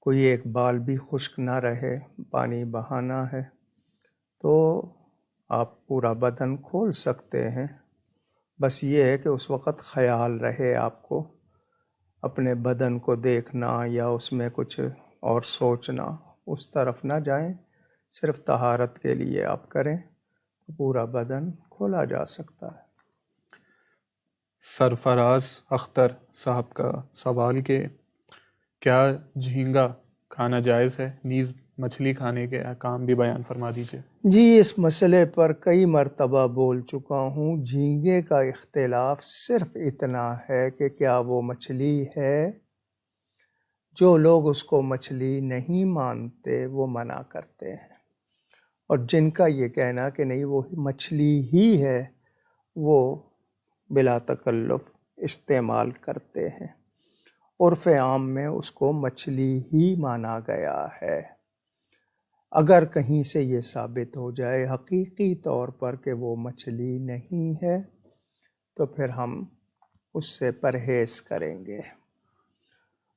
کوئی ایک بال بھی خشک نہ رہے، پانی بہانا ہے، تو آپ پورا بدن کھول سکتے ہیں۔ بس یہ ہے کہ اس وقت خیال رہے آپ کو، اپنے بدن کو دیکھنا یا اس میں کچھ اور سوچنا، اس طرف نہ جائیں، صرف طہارت کے لیے آپ کریں تو پورا بدن کھولا جا سکتا ہے۔ سرفراز اختر صاحب کا سوال کہ کیا جھینگا کھانا جائز ہے؟ نیز مچھلی کھانے کے احکام بھی بیان فرما دیجیے۔ جی اس مسئلے پر کئی مرتبہ بول چکا ہوں، جھینگے کا اختلاف صرف اتنا ہے کہ کیا وہ مچھلی ہے۔ جو لوگ اس کو مچھلی نہیں مانتے وہ منع کرتے ہیں، اور جن کا یہ کہنا کہ نہیں وہ مچھلی ہی ہے وہ بلا تکلف استعمال کرتے ہیں۔ عرف عام میں اس کو مچھلی ہی مانا گیا ہے۔ اگر کہیں سے یہ ثابت ہو جائے حقیقی طور پر کہ وہ مچھلی نہیں ہے تو پھر ہم اس سے پرہیز کریں گے،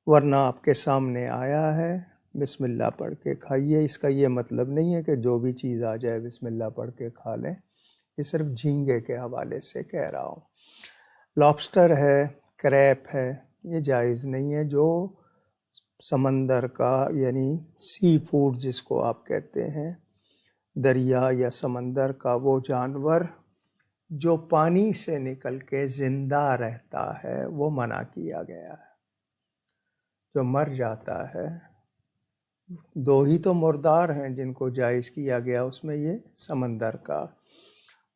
ورنہ آپ کے سامنے آیا ہے، بسم اللہ پڑھ کے کھائیے۔ اس کا یہ مطلب نہیں ہے کہ جو بھی چیز آ جائے بسم اللہ پڑھ کے کھا لیں، یہ صرف جھینگے کے حوالے سے کہہ رہا ہوں۔ لابسٹر ہے، کریپ ہے، یہ جائز نہیں ہے۔ جو سمندر کا یعنی سی فوڈ جس کو آپ کہتے ہیں، دریا یا سمندر کا وہ جانور جو پانی سے نکل کے زندہ رہتا ہے وہ منع کیا گیا ہے۔ جو مر جاتا ہے، دو ہی تو مردار ہیں جن کو جائز کیا گیا، اس میں یہ سمندر کا۔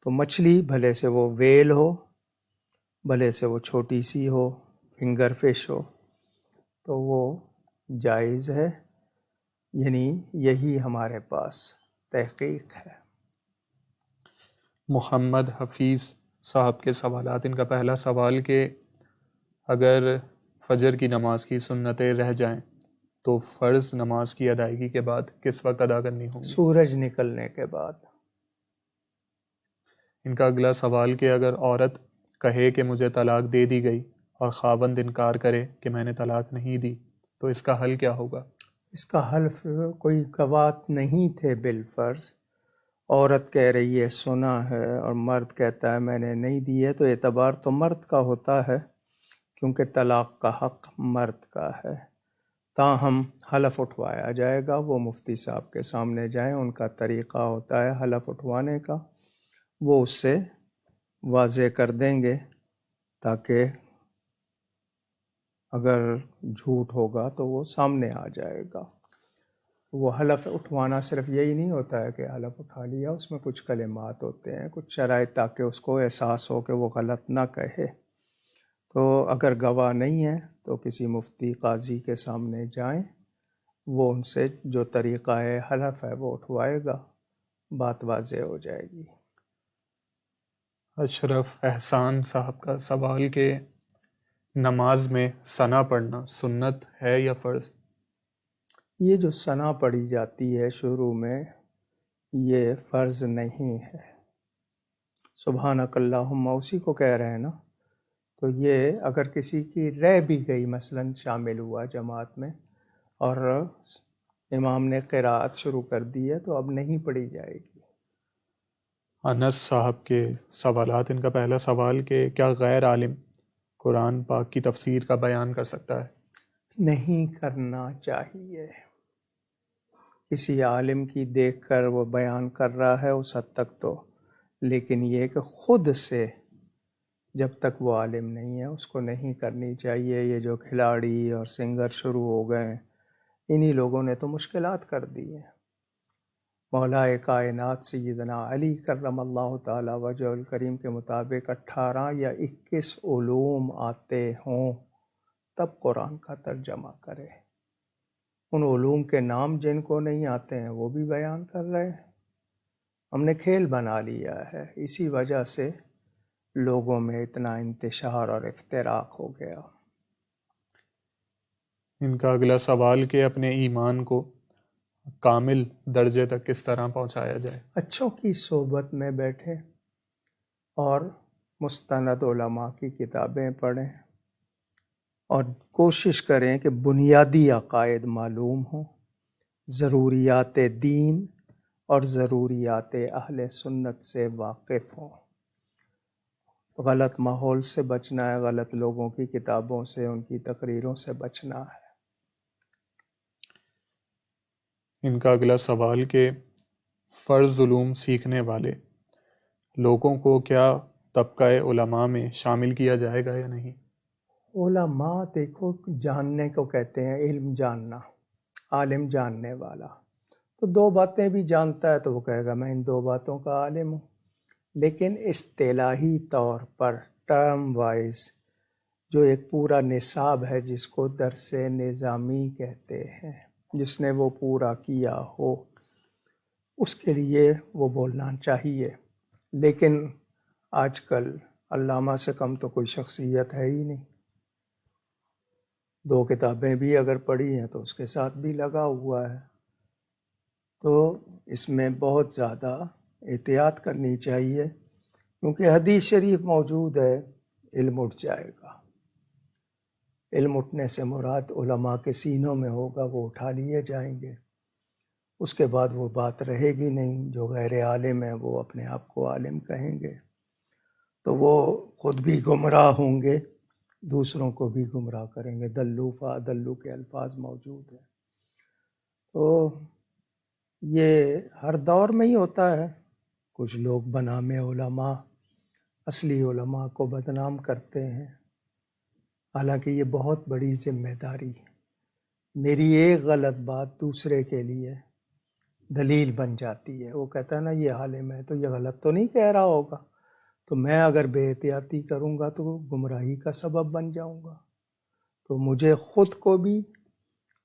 تو مچھلی بھلے سے وہ ویل ہو، بھلے سے وہ چھوٹی سی ہو، فنگر فش ہو، تو وہ جائز ہے۔ یعنی یہی ہمارے پاس تحقیق ہے۔ محمد حفیظ صاحب کے سوالات۔ ان کا پہلا سوال کہ اگر فجر کی نماز کی سنتیں رہ جائیں تو فرض نماز کی ادائیگی کے بعد کس وقت ادا کرنی ہوں گی؟ سورج نکلنے کے بعد۔ ان کا اگلا سوال کہ اگر عورت کہے کہ مجھے طلاق دے دی گئی اور خاوند انکار کرے کہ میں نے طلاق نہیں دی تو اس کا حل کیا ہوگا؟ اس کا حلف کوئی گواہ نہیں تھے بالفرض، عورت کہہ رہی ہے سنا ہے اور مرد کہتا ہے میں نے نہیں دی ہے، تو اعتبار تو مرد کا ہوتا ہے کیونکہ طلاق کا حق مرد کا ہے۔ تاہم حلف اٹھوایا جائے گا، وہ مفتی صاحب کے سامنے جائیں، ان کا طریقہ ہوتا ہے حلف اٹھوانے کا، وہ اس سے واضح کر دیں گے تاکہ اگر جھوٹ ہوگا تو وہ سامنے آ جائے گا۔ وہ حلف اٹھوانا صرف یہی نہیں ہوتا ہے کہ حلف اٹھا لیا، اس میں کچھ کلمات ہوتے ہیں، کچھ شرائط تاکہ اس کو احساس ہو کہ وہ غلط نہ کہے۔ تو اگر گواہ نہیں ہے تو کسی مفتی قاضی کے سامنے جائیں، وہ ان سے جو طریقہ ہے حلف ہے وہ اٹھوائے گا، بات واضح ہو جائے گی۔ اشرف احسان صاحب کا سوال کہ نماز میں ثنا پڑھنا سنت ہے یا فرض؟ یہ جو ثنا پڑھی جاتی ہے شروع میں، یہ فرض نہیں ہے۔ سبحانک اللہم اسی کو کہہ رہے ہیں نا، تو یہ اگر کسی کی رہ بھی گئی، مثلا شامل ہوا جماعت میں اور امام نے قراءت شروع کر دی ہے تو اب نہیں پڑھی جائے گی۔ انس صاحب کے سوالات۔ ان کا پہلا سوال کہ کیا غیر عالم قرآن پاک کی تفسیر کا بیان کر سکتا ہے؟ نہیں کرنا چاہیے۔ کسی عالم کی دیکھ کر وہ بیان کر رہا ہے اس حد تک تو، لیکن یہ کہ خود سے جب تک وہ عالم نہیں ہے اس کو نہیں کرنی چاہیے۔ یہ جو کھلاڑی اور سنگر شروع ہو گئے، انہی لوگوں نے تو مشکلات کر دی ہیں۔ مولا کائنات سیدنا علی کرم اللہ تعالی وجہ الکریم کے مطابق 18 یا 21 علوم آتے ہوں تب قرآن کا ترجمہ کرے۔ ان علوم کے نام جن کو نہیں آتے ہیں وہ بھی بیان کر رہے ہیں۔ ہم نے کھیل بنا لیا ہے، اسی وجہ سے لوگوں میں اتنا انتشار اور افتراق ہو گیا۔ ان کا اگلا سوال کہ اپنے ایمان کو کامل درجے تک کس طرح پہنچایا جائے؟ اچھوں کی صحبت میں بیٹھیں اور مستند علماء کی کتابیں پڑھیں اور کوشش کریں کہ بنیادی عقائد معلوم ہوں، ضروریات دین اور ضروریات اہل سنت سے واقف ہوں۔ غلط ماحول سے بچنا ہے، غلط لوگوں کی کتابوں سے، ان کی تقریروں سے بچنا ہے۔ ان کا اگلا سوال کہ فرض علوم سیکھنے والے لوگوں کو کیا طبقہ علماء میں شامل کیا جائے گا یا نہیں؟ علماء دیکھو جاننے کو کہتے ہیں، علم جاننا، عالم جاننے والا۔ تو دو باتیں بھی جانتا ہے تو وہ کہے گا میں ان دو باتوں کا عالم ہوں، لیکن اصطلاحی طور پر ٹرم وائز جو ایک پورا نصاب ہے جس کو درس نظامی کہتے ہیں، جس نے وہ پورا کیا ہو، اس کے لیے وہ بولنا چاہیے۔ لیکن آج کل علامہ سے کم تو کوئی شخصیت ہے ہی نہیں۔ 2 کتابیں بھی اگر پڑھی ہیں تو اس کے ساتھ بھی لگا ہوا ہے۔ تو اس میں بہت زیادہ احتیاط کرنی چاہیے، کیونکہ حدیث شریف موجود ہے، علم اٹھ جائے گا۔ علم اٹھنے سے مراد علماء کے سینوں میں ہوگا، وہ اٹھا لیے جائیں گے، اس کے بعد وہ بات رہے گی نہیں۔ جو غیر عالم ہیں وہ اپنے آپ کو عالم کہیں گے، تو وہ خود بھی گمراہ ہوں گے دوسروں کو بھی گمراہ کریں گے. دلو فادلو کے الفاظ موجود ہیں. تو یہ ہر دور میں ہی ہوتا ہے. کچھ لوگ بنام علماء اصلی علماء کو بدنام کرتے ہیں، حالانکہ یہ بہت بڑی ذمہ داری ہے. میری ایک غلط بات دوسرے کے لیے دلیل بن جاتی ہے. وہ کہتا ہے نا یہ عالم ہے تو یہ غلط تو نہیں کہہ رہا ہوگا، تو میں اگر بے احتیاطی کروں گا تو گمراہی کا سبب بن جاؤں گا. تو مجھے خود کو بھی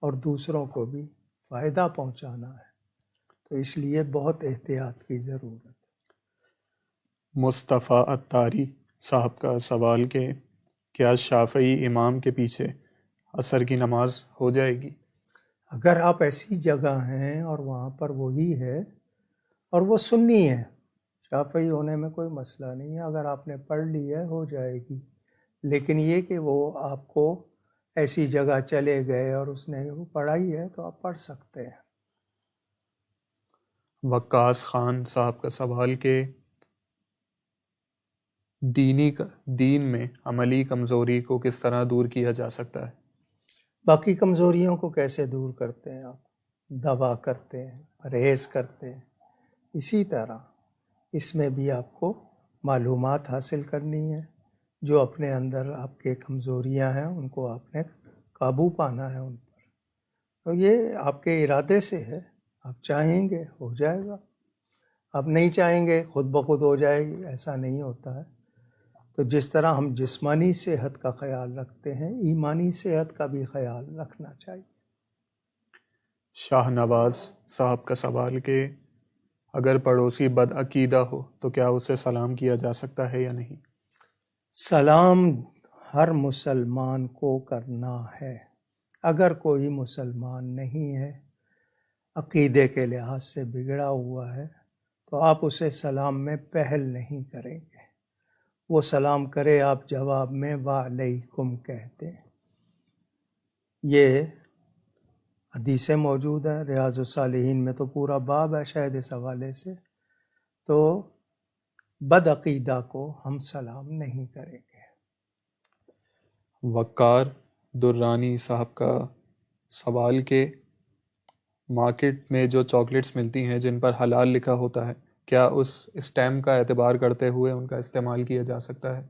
اور دوسروں کو بھی فائدہ پہنچانا ہے، تو اس لیے بہت احتیاط کی ضرورت ہے. مصطفیٰ اتاری صاحب کا سوال کہ کیا شافعی امام کے پیچھے عصر کی نماز ہو جائے گی؟ اگر آپ ایسی جگہ ہیں اور وہاں پر وہی ہے اور وہ سنی ہے، شافعی ہونے میں کوئی مسئلہ نہیں ہے. اگر آپ نے پڑھ لی ہے ہو جائے گی. لیکن یہ کہ وہ آپ کو ایسی جگہ چلے گئے اور اس نے وہ پڑھائی ہے تو آپ پڑھ سکتے ہیں. وقاص خان صاحب کا سوال کہ دین میں عملی کمزوری کو کس طرح دور کیا جا سکتا ہے؟ باقی کمزوریوں کو کیسے دور کرتے ہیں آپ؟ دوا کرتے ہیں، پرہیز کرتے ہیں. اسی طرح اس میں بھی آپ کو معلومات حاصل کرنی ہے. جو اپنے اندر آپ کے کمزوریاں ہیں ان کو آپ نے قابو پانا ہے ان پر. تو یہ آپ کے ارادے سے ہے. آپ چاہیں گے ہو جائے گا، آپ نہیں چاہیں گے خود بخود ہو جائے گی. ایسا نہیں ہوتا ہے. تو جس طرح ہم جسمانی صحت کا خیال رکھتے ہیں، ایمانی صحت کا بھی خیال رکھنا چاہیے. شاہ نواز صاحب کا سوال کہ اگر پڑوسی بدعقیدہ ہو تو کیا اسے سلام کیا جا سکتا ہے یا نہیں؟ سلام ہر مسلمان کو کرنا ہے. اگر کوئی مسلمان نہیں ہے، عقیدے کے لحاظ سے بگڑا ہوا ہے، تو آپ اسے سلام میں پہل نہیں کریں گے. وہ سلام کرے آپ جواب میں وعلیکم کہتے ہیں. یہ حدیثیں موجود ہیں ریاض الصالحین میں، تو پورا باب ہے شاید اس حوالے سے. تو بدعقیدہ کو ہم سلام نہیں کریں گے. وقار درانی صاحب کا سوال کہ مارکیٹ میں جو چاکلیٹس ملتی ہیں جن پر حلال لکھا ہوتا ہے، کیا اس اسٹیمپ کا اعتبار کرتے ہوئے ان کا استعمال کیا جا سکتا ہے؟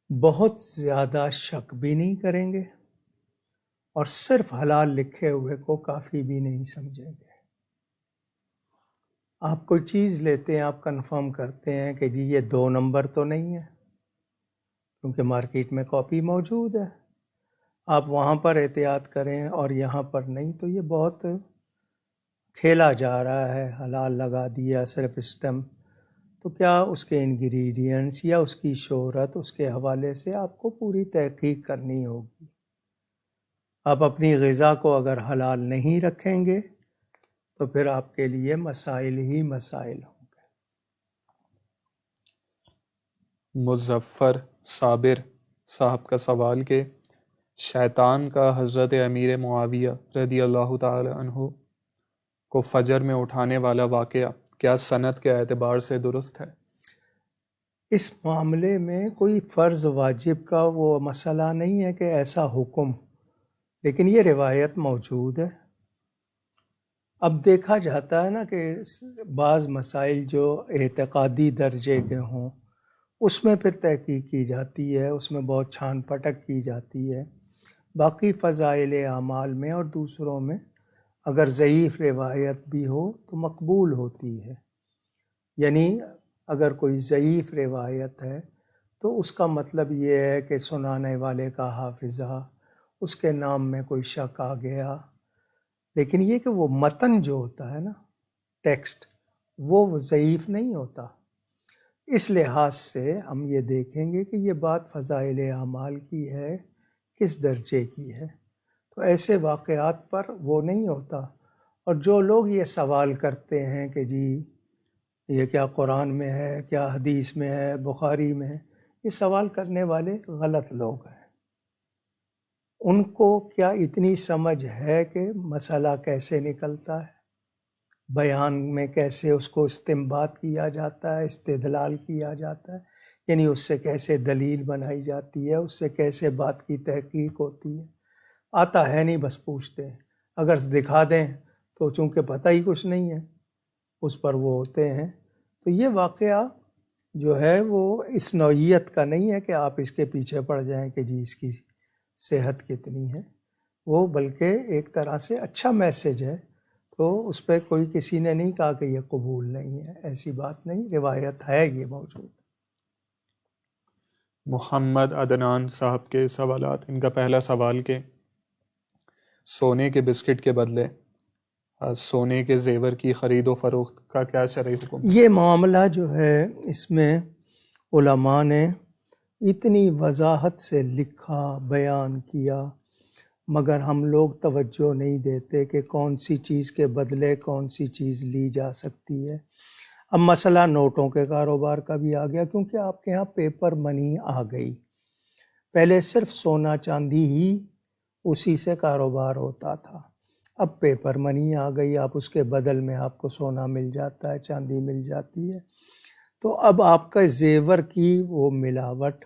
بہت زیادہ شک بھی نہیں کریں گے اور صرف حلال لکھے ہوئے کو کافی بھی نہیں سمجھیں گے. آپ کوئی چیز لیتے ہیں، آپ کنفرم کرتے ہیں کہ جی یہ 2 نمبر تو نہیں ہے، کیونکہ مارکیٹ میں کاپی موجود ہے. آپ وہاں پر احتیاط کریں اور یہاں پر نہیں، تو یہ بہت کھیلا جا رہا ہے. حلال لگا دیا صرف اسٹیمپ. تو کیا اس کے انگریڈینٹس یا اس کی شہرت، اس کے حوالے سے آپ کو پوری تحقیق کرنی ہوگی. آپ اپنی غذا کو اگر حلال نہیں رکھیں گے تو پھر آپ کے لیے مسائل ہی مسائل ہوں گے. مظفر صابر صاحب کا سوال کہ شیطان کا حضرت امیر معاویہ رضی اللہ تعالی عنہ کو فجر میں اٹھانے والا واقعہ کیا سند کے اعتبار سے درست ہے؟ اس معاملے میں کوئی فرض واجب کا وہ مسئلہ نہیں ہے کہ ایسا حکم، لیکن یہ روایت موجود ہے. اب دیکھا جاتا ہے نا کہ بعض مسائل جو اعتقادی درجے کے ہوں اس میں پھر تحقیق کی جاتی ہے، اس میں بہت چھان پٹک کی جاتی ہے. باقی فضائل اعمال میں اور دوسروں میں اگر ضعیف روایت بھی ہو تو مقبول ہوتی ہے. یعنی اگر کوئی ضعیف روایت ہے تو اس کا مطلب یہ ہے کہ سنانے والے کا حافظہ، اس کے نام میں کوئی شک آ گیا. لیکن یہ کہ وہ متن جو ہوتا ہے نا، ٹیکسٹ، وہ ضعیف نہیں ہوتا. اس لحاظ سے ہم یہ دیکھیں گے کہ یہ بات فضائل اعمال کی ہے، کس درجے کی ہے. تو ایسے واقعات پر وہ نہیں ہوتا. اور جو لوگ یہ سوال کرتے ہیں کہ جی یہ کیا قرآن میں ہے، کیا حدیث میں ہے، بخاری میں ہے، یہ سوال کرنے والے غلط لوگ ہیں. ان کو کیا اتنی سمجھ ہے کہ مسئلہ کیسے نکلتا ہے، بیان میں کیسے اس کو استنباط کیا جاتا ہے، استدلال کیا جاتا ہے؟ یعنی اس سے کیسے دلیل بنائی جاتی ہے، اس سے کیسے بات کی تحقیق ہوتی ہے، آتا ہے نہیں، بس پوچھتے ہیں، اگر دکھا دیں تو چونکہ پتہ ہی کچھ نہیں ہے اس پر وہ ہوتے ہیں۔ تو یہ واقعہ جو ہے وہ اس نوعیت کا نہیں ہے کہ آپ اس کے پیچھے پڑ جائیں کہ جی اس کی صحت کتنی ہے، وہ بلکہ ایک طرح سے اچھا میسج ہے، تو اس پہ کوئی کسی نے نہیں کہا کہ یہ قبول نہیں ہے، ایسی بات نہیں، روایت ہے یہ موجود۔ محمد عدنان صاحب کے سوالات۔ ان کا پہلا سوال کہ سونے کے بسکٹ کے بدلے سونے کے زیور کی خرید و فروخت کا کیا شرعی حکم؟ یہ معاملہ جو ہے اس میں علماء نے اتنی وضاحت سے لکھا، بیان کیا، مگر ہم لوگ توجہ نہیں دیتے کہ کون سی چیز کے بدلے کون سی چیز لی جا سکتی ہے۔ اب مسئلہ نوٹوں کے کاروبار کا بھی آ گیا، کیونکہ آپ کے ہاں پیپر منی آ گئی۔ پہلے صرف سونا چاندی ہی اسی سے کاروبار ہوتا تھا، اب پیپر منی آ گئی، آپ اس کے بدل میں آپ کو سونا مل جاتا ہے، چاندی مل جاتی ہے۔ تو اب آپ کا زیور کی وہ ملاوٹ،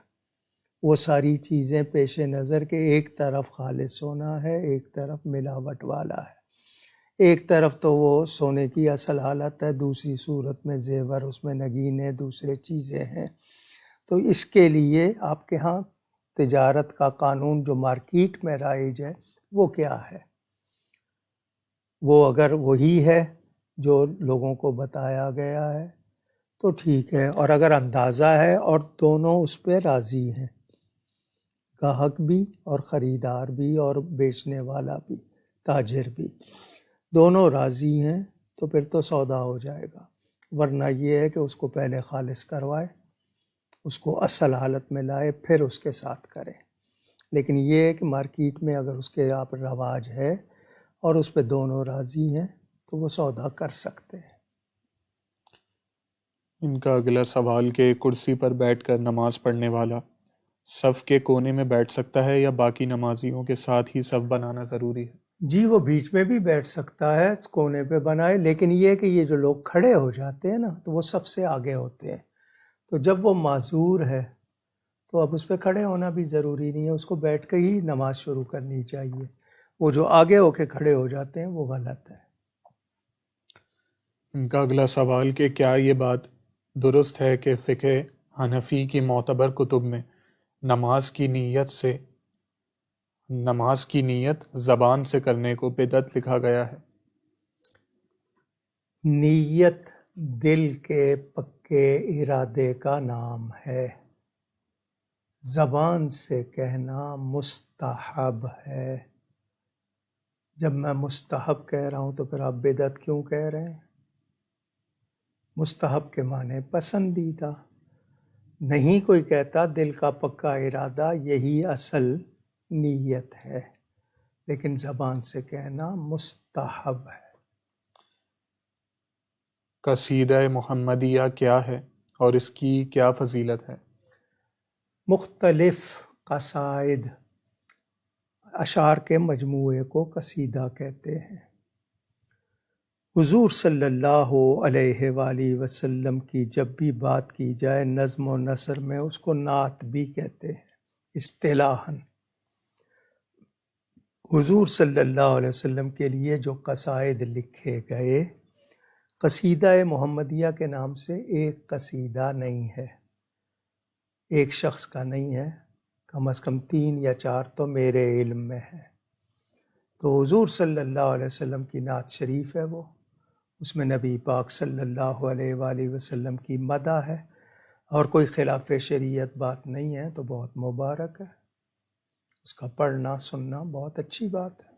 وہ ساری چیزیں پیش نظر کہ ایک طرف خالص سونا ہے، ایک طرف ملاوٹ والا ہے، ایک طرف تو وہ سونے کی اصل حالت ہے، دوسری صورت میں زیور، اس میں نگینیں، دوسرے چیزیں ہیں۔ تو اس کے لیے آپ کے ہاں تجارت کا قانون جو مارکیٹ میں رائج ہے وہ کیا ہے؟ وہ اگر وہی ہے جو لوگوں کو بتایا گیا ہے تو ٹھیک ہے، اور اگر اندازہ ہے اور دونوں اس پہ راضی ہیں، گاہک بھی اور خریدار بھی اور بیچنے والا بھی، تاجر بھی، دونوں راضی ہیں، تو پھر تو سودا ہو جائے گا۔ ورنہ یہ ہے کہ اس کو پہلے خالص کروائے، اس کو اصل حالت میں لائے، پھر اس کے ساتھ کریں۔ لیکن یہ ہے کہ مارکیٹ میں اگر اس کے آپ رواج ہے اور اس پہ دونوں راضی ہیں تو وہ سودا کر سکتے ہیں۔ ان کا اگلا سوال کہ کرسی پر بیٹھ کر نماز پڑھنے والا صف کے کونے میں بیٹھ سکتا ہے یا باقی نمازیوں کے ساتھ ہی صف بنانا ضروری ہے؟ جی وہ بیچ میں بھی بیٹھ سکتا ہے، کونے پہ بنائے، لیکن یہ ہے کہ یہ جو لوگ کھڑے ہو جاتے ہیں نا تو وہ سب سے آگے ہوتے ہیں، تو جب وہ معذور ہے تو اب اس پہ کھڑے ہونا بھی ضروری نہیں ہے، اس کو بیٹھ کے ہی نماز شروع کرنی چاہیے۔ وہ جو آگے ہو کے کھڑے ہو جاتے ہیں وہ غلط ہے۔ ان کا اگلا سوال کہ کیا یہ بات درست ہے کہ فقہ حنفی کی معتبر کتب میں نماز کی نیت زبان سے کرنے کو بدعت لکھا گیا ہے؟ نیت دل کے پکے ارادے کا نام ہے، زبان سے کہنا مستحب ہے۔ جب میں مستحب کہہ رہا ہوں تو پھر آپ بدعت کیوں کہہ رہے ہیں؟ مستحب کے معنی پسندیدہ، نہیں کوئی کہتا دل کا پکا ارادہ یہی اصل نیت ہے، لیکن زبان سے کہنا مستحب ہے۔ قصیدہ محمدیہ کیا ہے اور اس کی کیا فضیلت ہے؟ مختلف قصائد، اشعار کے مجموعے کو قصیدہ کہتے ہیں۔ حضور صلی اللہ علیہ وآلہ وسلم کی جب بھی بات کی جائے نظم و نثر میں اس کو نعت بھی کہتے ہیں اصطلاحاً۔ حضور صلی اللہ علیہ وسلم کے لیے جو قصائد لکھے گئے، قصیدہ محمدیہ کے نام سے ایک قصیدہ نہیں ہے، ایک شخص کا نہیں ہے، کم از کم 3 یا 4 تو میرے علم میں ہے۔ تو حضور صلی اللہ علیہ وسلم کی نعت شریف ہے، وہ اس میں نبی پاک صلی اللہ علیہ وآلہ وسلم کی مدح ہے، اور کوئی خلاف شریعت بات نہیں ہے، تو بہت مبارک ہے، اس کا پڑھنا سننا بہت اچھی بات ہے۔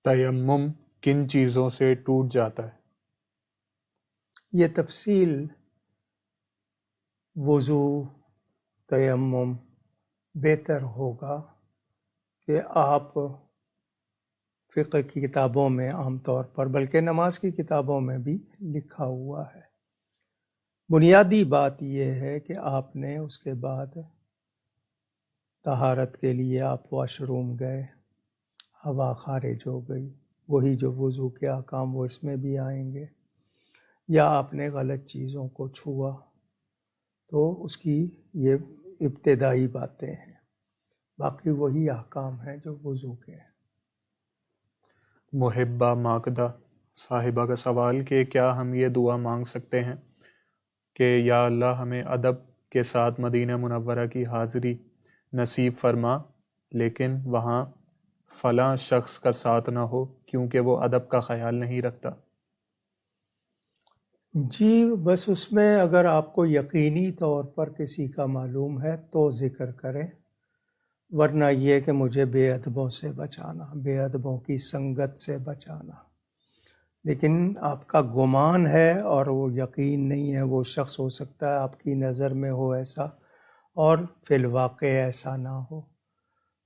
تیمم کن چیزوں سے ٹوٹ جاتا ہے؟ یہ تفصیل وضو، تیمم بہتر ہوگا کہ آپ فقہ کی کتابوں میں عام طور پر، بلکہ نماز کی کتابوں میں بھی لکھا ہوا ہے۔ بنیادی بات یہ ہے کہ آپ نے اس کے بعد طہارت کے لیے آپ واش روم گئے، ہوا خارج ہو گئی، وہی جو وضو کے احکام وہ اس میں بھی آئیں گے، یا آپ نے غلط چیزوں کو چھوا تو اس کی یہ ابتدائی باتیں ہیں، باقی وہی احکام ہیں جو وضو کے ہیں۔ محبہ ماکدہ صاحبہ کا سوال کہ کیا ہم یہ دعا مانگ سکتے ہیں کہ یا اللہ ہمیں ادب کے ساتھ مدینہ منورہ کی حاضری نصیب فرما، لیکن وہاں فلاں شخص کا ساتھ نہ ہو کیونکہ وہ ادب کا خیال نہیں رکھتا؟ جی بس اس میں اگر آپ کو یقینی طور پر کسی کا معلوم ہے تو ذکر کریں، ورنہ یہ کہ مجھے بے ادبوں سے بچانا، بے ادبوں کی سنگت سے بچانا۔ لیکن آپ کا گمان ہے اور وہ یقین نہیں ہے، وہ شخص ہو سکتا ہے آپ کی نظر میں ہو ایسا اور فی الواقع ایسا نہ ہو،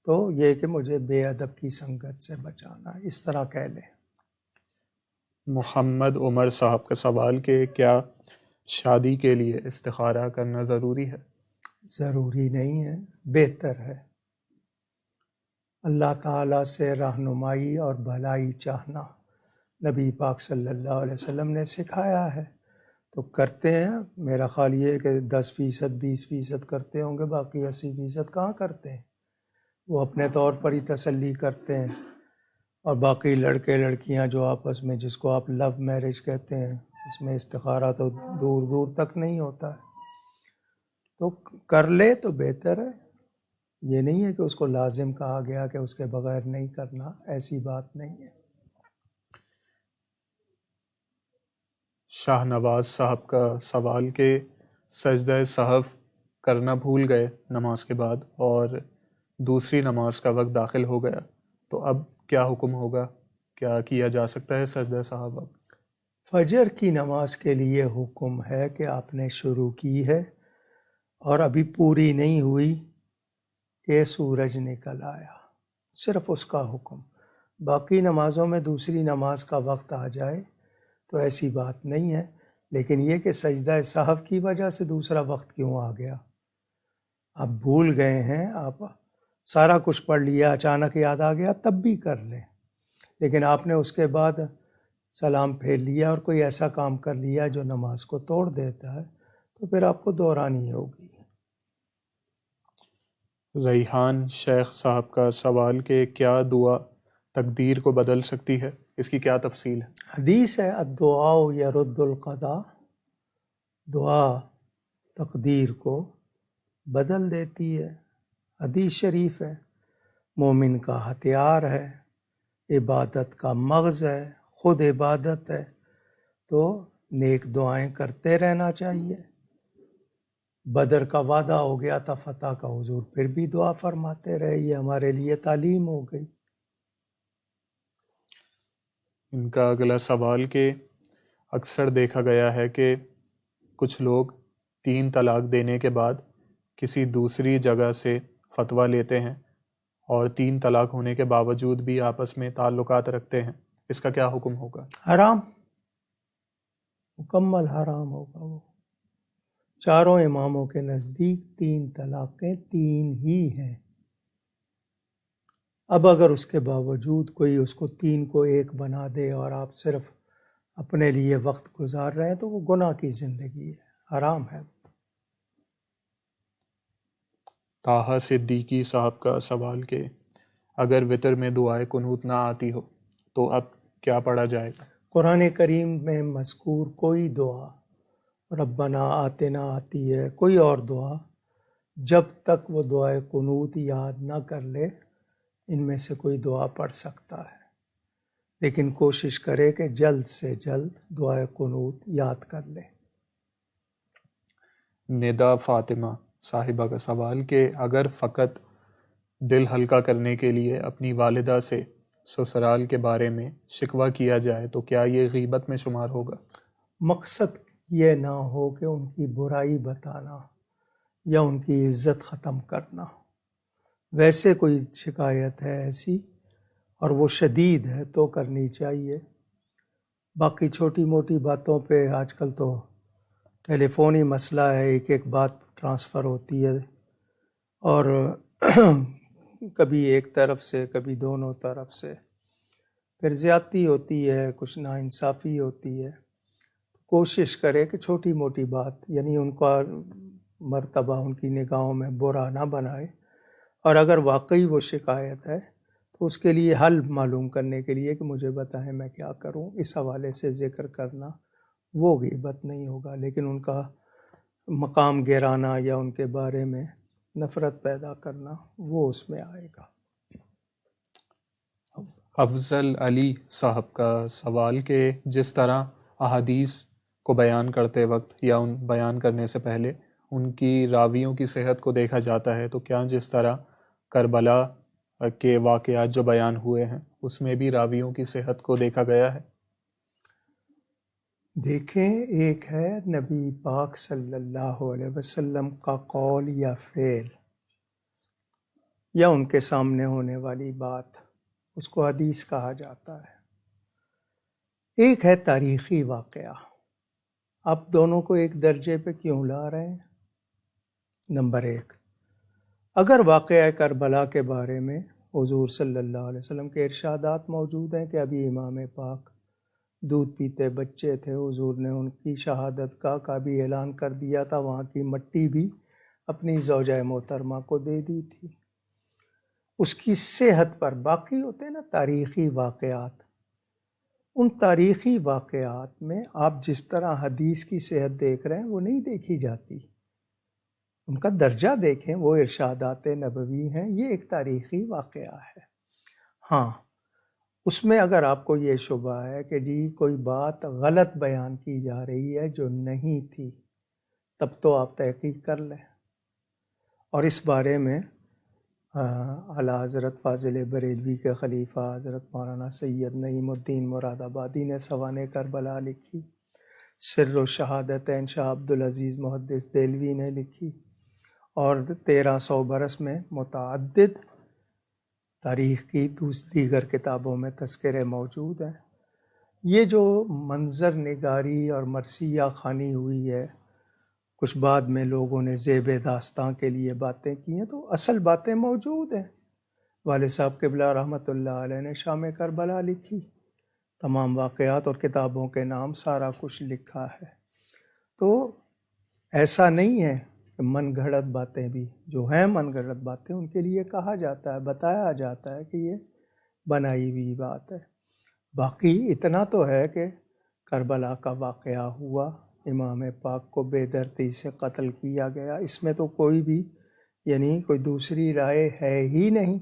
تو یہ کہ مجھے بے ادب کی سنگت سے بچانا، اس طرح کہہ لیں۔ محمد عمر صاحب کا سوال کہ کیا شادی کے لیے استخارہ کرنا ضروری ہے؟ ضروری نہیں ہے، بہتر ہے۔ اللہ تعالیٰ سے رہنمائی اور بھلائی چاہنا نبی پاک صلی اللہ علیہ وسلم نے سکھایا ہے، تو کرتے ہیں۔ میرا خیال یہ ہے کہ 10%، 20% کرتے ہوں گے، باقی 80% کہاں کرتے ہیں۔ وہ اپنے طور پر ہی تسلی کرتے ہیں، اور باقی لڑکے لڑکیاں جو آپس میں، جس کو آپ لو میرج کہتے ہیں، اس میں استخارہ تو دور دور تک نہیں ہوتا ہے، تو کر لے تو بہتر ہے۔ یہ نہیں ہے کہ اس کو لازم کہا گیا کہ اس کے بغیر نہیں کرنا، ایسی بات نہیں ہے۔ شاہ نواز صاحب کا سوال کہ سجدہ سہو کرنا بھول گئے نماز کے بعد اور دوسری نماز کا وقت داخل ہو گیا، تو اب کیا حکم ہوگا؟ کیا کیا جا سکتا ہے سجدہ سہو اب؟ فجر کی نماز کے لیے حکم ہے کہ آپ نے شروع کی ہے اور ابھی پوری نہیں ہوئی کہ سورج نکل آیا، صرف اس کا حکم۔ باقی نمازوں میں دوسری نماز کا وقت آ جائے تو ایسی بات نہیں ہے، لیکن یہ کہ سجدہ سہو کی وجہ سے دوسرا وقت کیوں آ گیا؟ آپ بھول گئے ہیں، آپ سارا کچھ پڑھ لیا، اچانک یاد آ گیا تب بھی کر لیں، لیکن آپ نے اس کے بعد سلام پھیر لیا اور کوئی ایسا کام کر لیا جو نماز کو توڑ دیتا ہے، تو پھر آپ کو دہرانی ہوگی۔ ریحان شیخ صاحب کا سوال کہ کیا دعا تقدیر کو بدل سکتی ہے؟ اس کی کیا تفصیل ہے؟ حدیث ہے الدعاء یرد القضاء، دعا تقدیر کو بدل دیتی ہے، حدیث شریف ہے۔ مومن کا ہتھیار ہے، عبادت کا مغز ہے، خود عبادت ہے، تو نیک دعائیں کرتے رہنا چاہیے۔ بدر کا وعدہ ہو گیا تھا فتح کا، حضور پھر بھی دعا فرماتے رہے، یہ ہمارے لیے تعلیم ہو گئی۔ ان کا اگلا سوال کہ اکثر دیکھا گیا ہے کہ کچھ لوگ 3 طلاق دینے کے بعد کسی دوسری جگہ سے فتویٰ لیتے ہیں اور 3 طلاق ہونے کے باوجود بھی آپس میں تعلقات رکھتے ہیں، اس کا کیا حکم ہوگا؟ حرام، مکمل حرام ہوگا وہ۔ چاروں اماموں کے نزدیک 3 طلاقیں 3 ہی ہیں۔ اب اگر اس کے باوجود کوئی اس کو 3 کو 1 بنا دے اور آپ صرف اپنے لیے وقت گزار رہے ہیں تو وہ گناہ کی زندگی ہے، حرام ہے۔ طاہا صدیقی صاحب کا سوال کہ اگر وطر میں دعائے قنوت نہ آتی ہو تو اب کیا پڑھا جائے گا؟ قرآن کریم میں مذکور کوئی دعا، ربنا آتنا آتی ہے، کوئی اور دعا، جب تک وہ دعائے قنوت یاد نہ کر لے ان میں سے کوئی دعا پڑھ سکتا ہے، لیکن کوشش کرے کہ جلد سے جلد دعائے قنوت یاد کر لے۔ ندا فاطمہ صاحبہ کا سوال کہ اگر فقط دل ہلکا کرنے کے لیے اپنی والدہ سے سسرال کے بارے میں شکوہ کیا جائے تو کیا یہ غیبت میں شمار ہوگا؟ مقصد یہ نہ ہو کہ ان کی برائی بتانا یا ان کی عزت ختم کرنا، ویسے کوئی شکایت ہے ایسی اور وہ شدید ہے تو کرنی چاہیے۔ باقی چھوٹی موٹی باتوں پہ آج کل تو ٹیلی فون ہی مسئلہ ہے، ایک ایک بات ٹرانسفر ہوتی ہے اور کبھی ایک طرف سے کبھی دونوں طرف سے، پھر زیادتی ہوتی ہے، کچھ ناانصافی ہوتی ہے۔ کوشش کرے کہ چھوٹی موٹی بات، یعنی ان کا مرتبہ ان کی نگاہوں میں برا نہ بنائے، اور اگر واقعی وہ شکایت ہے تو اس کے لیے حل معلوم کرنے کے لیے کہ مجھے بتائیں میں کیا کروں، اس حوالے سے ذکر کرنا وہ غیبت نہیں ہوگا، لیکن ان کا مقام گرانا یا ان کے بارے میں نفرت پیدا کرنا وہ اس میں آئے گا۔ افضل علی صاحب کا سوال کہ جس طرح احادیث کو بیان کرتے وقت یا ان بیان کرنے سے پہلے ان کی راویوں کی صحت کو دیکھا جاتا ہے، تو کیا جس طرح کربلا کے واقعات جو بیان ہوئے ہیں اس میں بھی راویوں کی صحت کو دیکھا گیا ہے؟ دیکھیں، ایک ہے نبی پاک صلی اللہ علیہ وسلم کا قول یا فعل یا ان کے سامنے ہونے والی بات، اس کو حدیث کہا جاتا ہے۔ ایک ہے تاریخی واقعہ۔ آپ دونوں کو ایک درجے پہ کیوں لا رہے ہیں؟ نمبر ایک، اگر واقعہ کربلا کے بارے میں حضور صلی اللہ علیہ وسلم کے ارشادات موجود ہیں کہ ابھی امام پاک دودھ پیتے بچے تھے، حضور نے ان کی شہادت کا بھی اعلان کر دیا تھا، وہاں کی مٹی بھی اپنی زوجہ محترمہ کو دے دی تھی، اس کی صحت پر باقی ہوتے ہیں نا تاریخی واقعات۔ ان تاریخی واقعات میں آپ جس طرح حدیث کی صحت دیکھ رہے ہیں وہ نہیں دیکھی جاتی، ان کا درجہ دیکھیں، وہ ارشادات نبوی ہیں، یہ ایک تاریخی واقعہ ہے۔ ہاں، اس میں اگر آپ کو یہ شبہ ہے کہ جی کوئی بات غلط بیان کی جا رہی ہے جو نہیں تھی، تب تو آپ تحقیق کر لیں۔ اور اس بارے میں اعلیٰ حضرت فاضل بریلوی کے خلیفہ حضرت مولانا سید نعیم الدین مراد آبادی نے سوانح کربلا لکھی، سر و شہادتین شاہ عبدالعزیز محدث دہلوی نے لکھی، اور 1300 برس میں متعدد تاریخ کی دیگر کتابوں میں تذکرے موجود ہیں۔ یہ جو منظر نگاری اور مرثیہ خوانی ہوئی ہے، کچھ بعد میں لوگوں نے زیب داستاں کے لیے باتیں کی ہیں، تو اصل باتیں موجود ہیں۔ والد صاحب قبلہ رحمۃ اللہ علیہ نے شام کربلا لکھی، تمام واقعات اور کتابوں کے نام سارا کچھ لکھا ہے۔ تو ایسا نہیں ہے کہ من گھڑت باتیں بھی جو ہیں، من گھڑت باتیں ان کے لیے کہا جاتا ہے، بتایا جاتا ہے کہ یہ بنائی ہوئی بات ہے۔ باقی اتنا تو ہے کہ کربلا کا واقعہ ہوا، امام پاک کو بے دردی سے قتل کیا گیا، اس میں تو کوئی بھی یعنی کوئی دوسری رائے ہے ہی نہیں،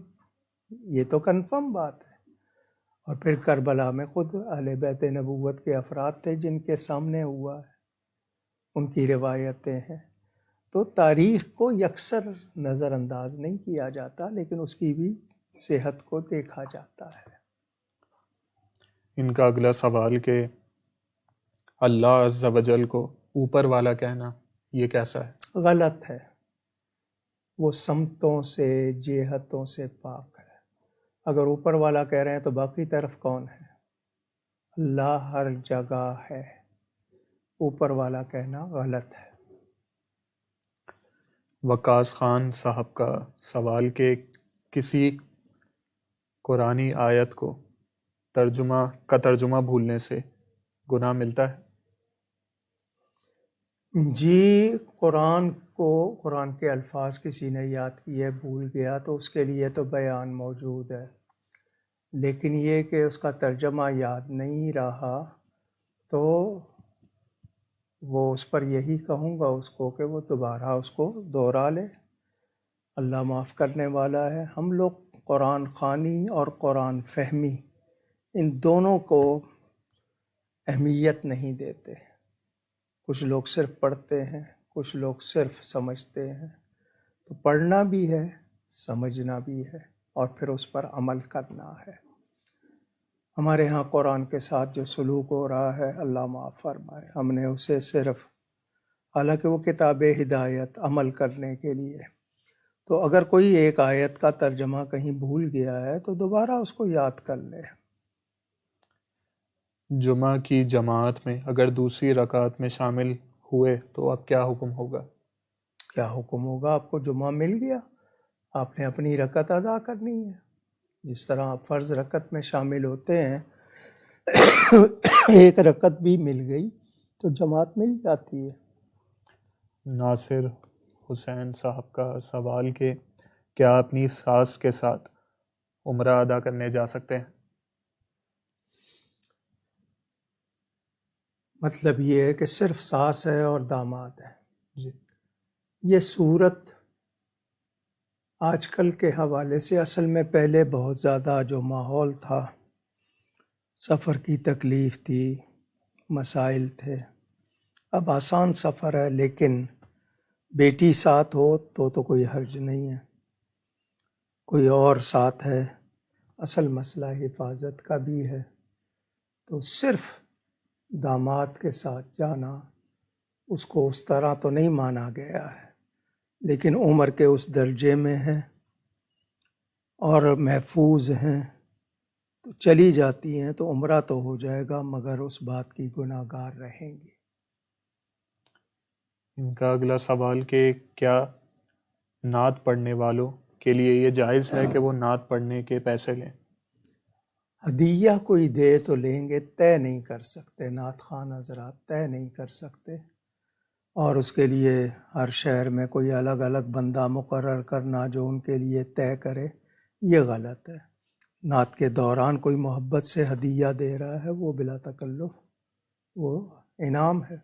یہ تو کنفرم بات ہے۔ اور پھر کربلا میں خود اہل بیت نبوت کے افراد تھے جن کے سامنے ہوا ہے، ان کی روایتیں ہیں۔ تو تاریخ کو یکسر نظر انداز نہیں کیا جاتا، لیکن اس کی بھی صحت کو دیکھا جاتا ہے۔ ان کا اگلا سوال کہ اللہ عز و جل کو اوپر والا کہنا یہ کیسا ہے؟ غلط ہے، وہ سمتوں سے جہتوں سے پاک ہے۔ اگر اوپر والا کہہ رہے ہیں تو باقی طرف کون ہے؟ اللہ ہر جگہ ہے، اوپر والا کہنا غلط ہے۔ وقاص خان صاحب کا سوال کہ کسی قرآنی آیت کو ترجمہ بھولنے سے گناہ ملتا ہے؟ جی، قرآن کے الفاظ کسی نے یاد کیے، بھول گیا، تو اس کے لیے تو بیان موجود ہے، لیکن یہ کہ اس کا ترجمہ یاد نہیں رہا تو وہ اس پر یہی کہوں گا اس کو کہ وہ دوبارہ اس کو دوہرا لے، اللہ معاف کرنے والا ہے۔ ہم لوگ قرآن خوانی اور قرآن فہمی ان دونوں کو اہمیت نہیں دیتے۔ کچھ لوگ صرف پڑھتے ہیں، کچھ لوگ صرف سمجھتے ہیں، تو پڑھنا بھی ہے، سمجھنا بھی ہے، اور پھر اس پر عمل کرنا ہے۔ ہمارے ہاں قرآن کے ساتھ جو سلوک ہو رہا ہے، اللہ معاف فرمائے، ہم نے اسے صرف، حالانکہ وہ کتاب ہدایت عمل کرنے کے لیے، تو اگر کوئی ایک آیت کا ترجمہ کہیں بھول گیا ہے تو دوبارہ اس کو یاد کر لے۔ جمعہ کی جماعت میں اگر دوسری رکعت میں شامل ہوئے تو اب کیا حکم ہوگا؟ کیا حکم ہوگا؟ آپ کو جمعہ مل گیا، آپ نے اپنی رکعت ادا کرنی ہے، جس طرح آپ فرض رکعت میں شامل ہوتے ہیں، ایک رکعت بھی مل گئی تو جماعت مل جاتی ہے۔ ناصر حسین صاحب کا سوال کہ کیا اپنی ساس کے ساتھ عمرہ ادا کرنے جا سکتے ہیں؟ مطلب یہ ہے کہ صرف ساس ہے اور داماد ہے. جی یہ صورت آج کل کے حوالے سے اصل میں پہلے بہت زیادہ جو ماحول تھا، سفر کی تکلیف تھی، مسائل تھے. اب آسان سفر ہے، لیکن بیٹی ساتھ ہو تو کوئی حرج نہیں ہے. کوئی اور ساتھ ہے، اصل مسئلہ حفاظت کا بھی ہے، تو صرف داماد کے ساتھ جانا اس کو اس طرح تو نہیں مانا گیا ہے، لیکن عمر کے اس درجے میں ہے اور محفوظ ہیں تو چلی جاتی ہیں تو عمرہ تو ہو جائے گا، مگر اس بات کی گناہ گار رہیں گی. ان کا اگلا سوال کہ کیا نعت پڑھنے والوں کے لیے یہ جائز ہے کہ وہ نعت پڑھنے کے پیسے لیں؟ ہدیہ کوئی دے تو لیں گے، طے نہیں کر سکتے. نعت خوان حضرات طے نہیں کر سکتے، اور اس کے لیے ہر شہر میں کوئی الگ الگ بندہ مقرر کرنا جو ان کے لیے طے کرے، یہ غلط ہے. نعت کے دوران کوئی محبت سے ہدیہ دے رہا ہے، وہ بلا تکلف وہ انعام ہے.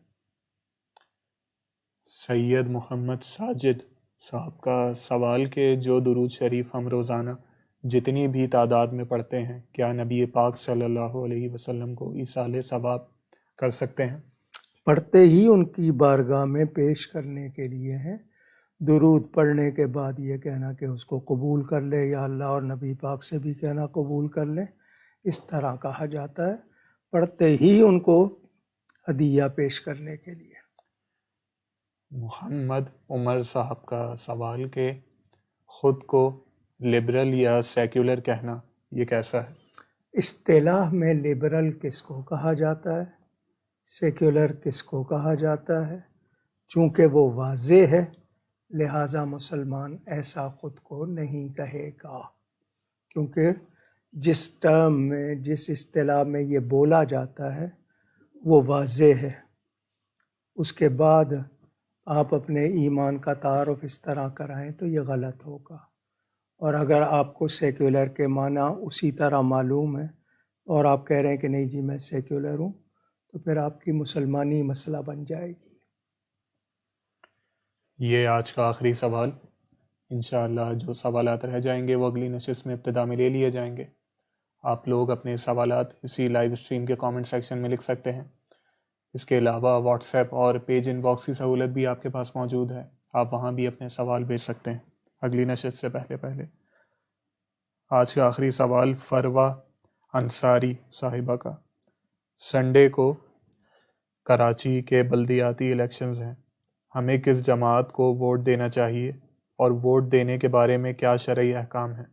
سید محمد ساجد صاحب کا سوال کہ جو درود شریف ہم روزانہ جتنی بھی تعداد میں پڑھتے ہیں، کیا نبی پاک صلی اللہ علیہ وسلم کو ایصال ثواب کر سکتے ہیں؟ پڑھتے ہی ان کی بارگاہ میں پیش کرنے کے لیے ہیں. درود پڑھنے کے بعد یہ کہنا کہ اس کو قبول کر لے، یا اللہ اور نبی پاک سے بھی کہنا قبول کر لے، اس طرح کہا جاتا ہے. پڑھتے ہی ان کو ہدیہ پیش کرنے کے لیے. محمد عمر صاحب کا سوال کہ خود کو لبرل یا سیکولر کہنا یہ کیسا ہے؟ اصطلاح میں لبرل کس کو کہا جاتا ہے، سیکولر کس کو کہا جاتا ہے؟ چونکہ وہ واضح ہے، لہٰذا مسلمان ایسا خود کو نہیں کہے گا، کیونکہ جس ٹرم میں، جس اصطلاح میں یہ بولا جاتا ہے وہ واضح ہے. اس کے بعد آپ اپنے ایمان کا تعارف اس طرح کرائیں تو یہ غلط ہوگا. اور اگر آپ کو سیکولر کے معنی اسی طرح معلوم ہے اور آپ کہہ رہے ہیں کہ نہیں جی میں سیکولر ہوں، تو پھر آپ کی مسلمانی مسئلہ بن جائے گی. یہ آج کا آخری سوال. انشاءاللہ جو سوالات رہ جائیں گے وہ اگلی نشست میں ابتدا میں لے لیے جائیں گے. آپ لوگ اپنے سوالات اسی لائیو اسٹریم کے کامنٹ سیکشن میں لکھ سکتے ہیں. اس کے علاوہ واٹس ایپ اور پیج ان باکس کی سہولت بھی آپ کے پاس موجود ہے، آپ وہاں بھی اپنے سوال بھیج سکتے ہیں اگلی نشست سے پہلے. آج کا آخری سوال فروا انصاری صاحبہ کا. سنڈے کو کراچی کے بلدیاتی الیکشنز ہیں، ہمیں کس جماعت کو ووٹ دینا چاہیے اور ووٹ دینے کے بارے میں کیا شرعی احکام ہیں؟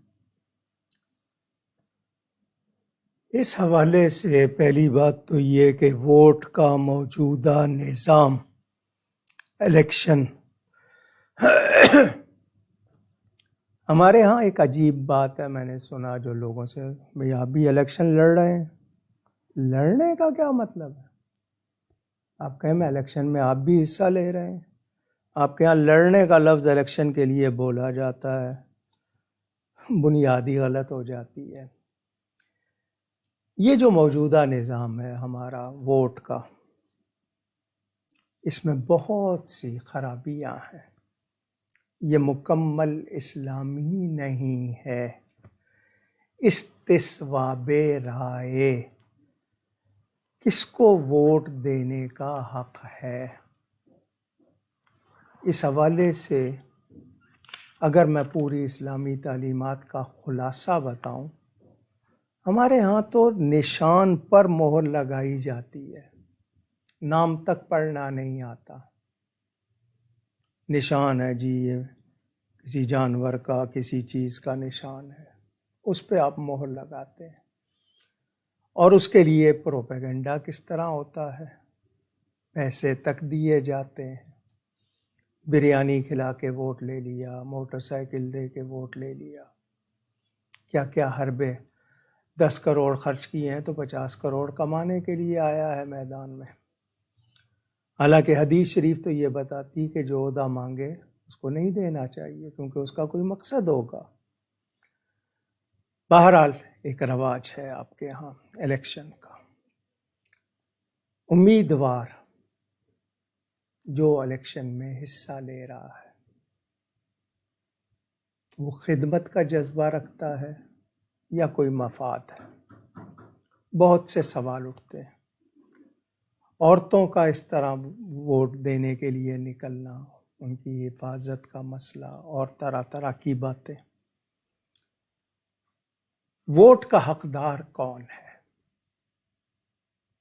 اس حوالے سے پہلی بات تو یہ کہ ووٹ کا موجودہ نظام، الیکشن، ہمارے ہاں ایک عجیب بات ہے، میں نے سنا جو لوگوں سے، بھئی آپ بھی الیکشن لڑ رہے ہیں. لڑنے کا کیا مطلب ہے؟ آپ کہیں میں الیکشن میں آپ بھی حصہ لے رہے ہیں. آپ کے یہاں لڑنے کا لفظ الیکشن کے لیے بولا جاتا ہے، بنیادی غلط ہو جاتی ہے. یہ جو موجودہ نظام ہے ہمارا ووٹ کا، اس میں بہت سی خرابیاں ہیں. یہ مکمل اسلامی نہیں ہے. استصواب رائے، کس کو ووٹ دینے کا حق ہے، اس حوالے سے اگر میں پوری اسلامی تعلیمات کا خلاصہ بتاؤں، ہمارے ہاں تو نشان پر مہر لگائی جاتی ہے، نام تک پڑھنا نہیں آتا. نشان ہے جی، یہ کسی جانور کا، کسی چیز کا نشان ہے، اس پہ آپ مہر لگاتے ہیں. اور اس کے لیے پروپیگنڈا کس طرح ہوتا ہے، پیسے تک دیے جاتے ہیں. بریانی کھلا کے ووٹ لے لیا، موٹر سائیکل دے کے ووٹ لے لیا، کیا کیا حربے. 10 کروڑ خرچ کیے ہیں تو 50 کروڑ کمانے کے لیے آیا ہے میدان میں. حالانکہ حدیث شریف تو یہ بتاتی کہ جو عہدہ مانگے اس کو نہیں دینا چاہیے کیونکہ اس کا کوئی مقصد ہوگا۔ بہرحال ایک رواج ہے آپ کے ہاں الیکشن کا۔ امیدوار جو الیکشن میں حصہ لے رہا ہے وہ خدمت کا جذبہ رکھتا ہے یا کوئی مفاد ہے؟ بہت سے سوال اٹھتے ہیں۔ عورتوں کا اس طرح ووٹ دینے کے لیے نکلنا، ان کی حفاظت کا مسئلہ اور طرح طرح کی باتیں۔ ووٹ کا حقدار کون ہے؟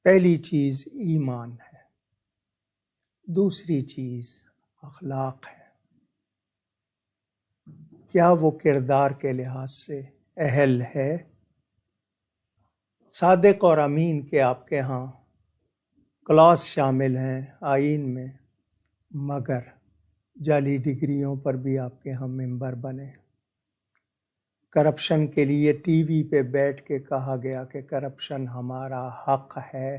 پہلی چیز ایمان ہے، دوسری چیز اخلاق ہے۔ کیا وہ کردار کے لحاظ سے اہل ہے؟ صادق اور امین کے آپ کے ہاں کلاس شامل ہیں آئین میں، مگر جعلی ڈگریوں پر بھی آپ کے ہاں ممبر بنے۔ کرپشن کے لیے ٹی وی پہ بیٹھ کے کہا گیا کہ کرپشن ہمارا حق ہے۔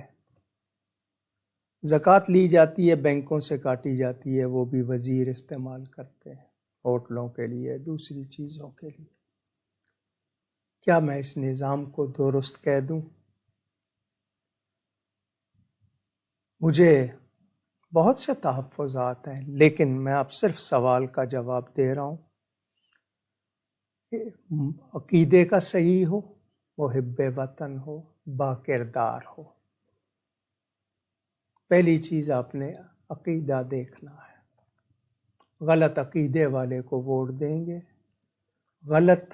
زکوٰۃ لی جاتی ہے، بینکوں سے کاٹی جاتی ہے، وہ بھی وزیر استعمال کرتے ہیں ہوٹلوں کے لیے، دوسری چیزوں کے لیے۔ کیا میں اس نظام کو درست کہہ دوں؟ مجھے بہت سے تحفظات ہیں، لیکن میں اب صرف سوال کا جواب دے رہا ہوں کہ عقیدے کا صحیح ہو، محب وطن ہو، با کردار ہو۔ پہلی چیز آپ نے عقیدہ دیکھنا ہے۔ غلط عقیدے والے کو ووٹ دیں گے، غلط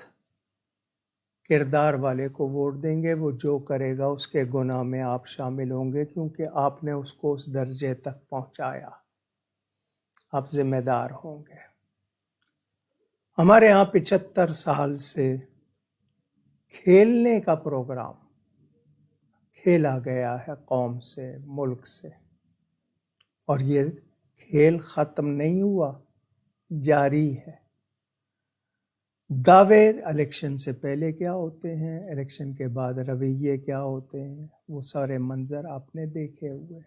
کردار والے کو ووٹ دیں گے، وہ جو کرے گا اس کے گناہ میں آپ شامل ہوں گے، کیونکہ آپ نے اس کو اس درجے تک پہنچایا، آپ ذمہ دار ہوں گے۔ ہمارے ہاں 75 سال سے کھیلنے کا پروگرام کھیلا گیا ہے قوم سے، ملک سے، اور یہ کھیل ختم نہیں ہوا، جاری ہے۔ دعوے الیکشن سے پہلے کیا ہوتے ہیں، الیکشن کے بعد رویے کیا ہوتے ہیں، وہ سارے منظر آپ نے دیکھے ہوئے۔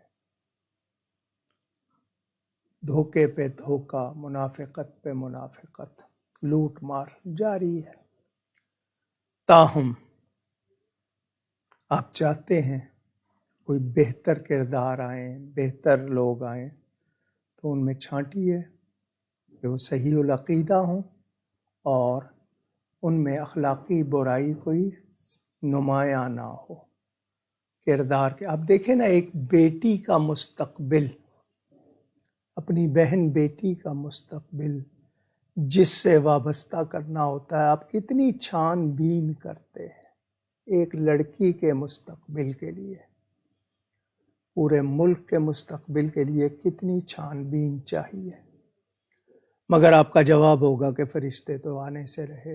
دھوکے پہ دھوکا، منافقت پہ منافقت، لوٹ مار جاری ہے۔ تاہم آپ چاہتے ہیں کوئی بہتر کردار آئیں، بہتر لوگ آئیں، تو ان میں چھانٹیے کہ وہ صحیح العقیدہ ہوں اور ان میں اخلاقی برائی کوئی نمایاں نہ ہو۔ کردار کے آپ دیکھیں نا، ایک بیٹی کا مستقبل، اپنی بہن بیٹی کا مستقبل جس سے وابستہ کرنا ہوتا ہے، آپ کتنی چھان بین کرتے ہیں ایک لڑکی کے مستقبل کے لیے، پورے ملک کے مستقبل کے لیے کتنی چھان بین چاہیے۔ مگر آپ کا جواب ہوگا کہ فرشتے تو آنے سے رہے،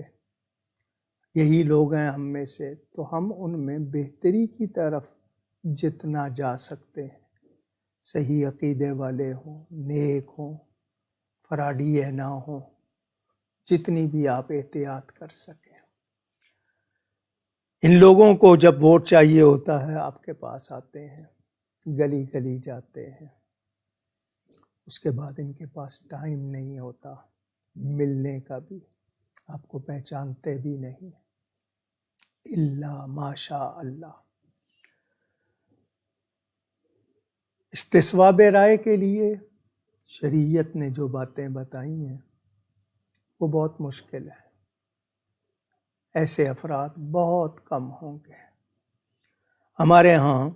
یہی لوگ ہیں ہم میں سے، تو ہم ان میں بہتری کی طرف جتنا جا سکتے ہیں، صحیح عقیدے والے ہوں، نیک ہوں، فراڈیے نہ ہوں، جتنی بھی آپ احتیاط کر سکیں۔ ان لوگوں کو جب ووٹ چاہیے ہوتا ہے آپ کے پاس آتے ہیں، گلی گلی جاتے ہیں، اس کے بعد ان کے پاس ٹائم نہیں ہوتا ملنے کا بھی، آپ کو پہچانتے بھی نہیں، الا ماشاء اللہ۔ استصواب رائے کے لیے شریعت نے جو باتیں بتائی ہیں وہ بہت مشکل ہے، ایسے افراد بہت کم ہوں گے۔ ہمارے ہاں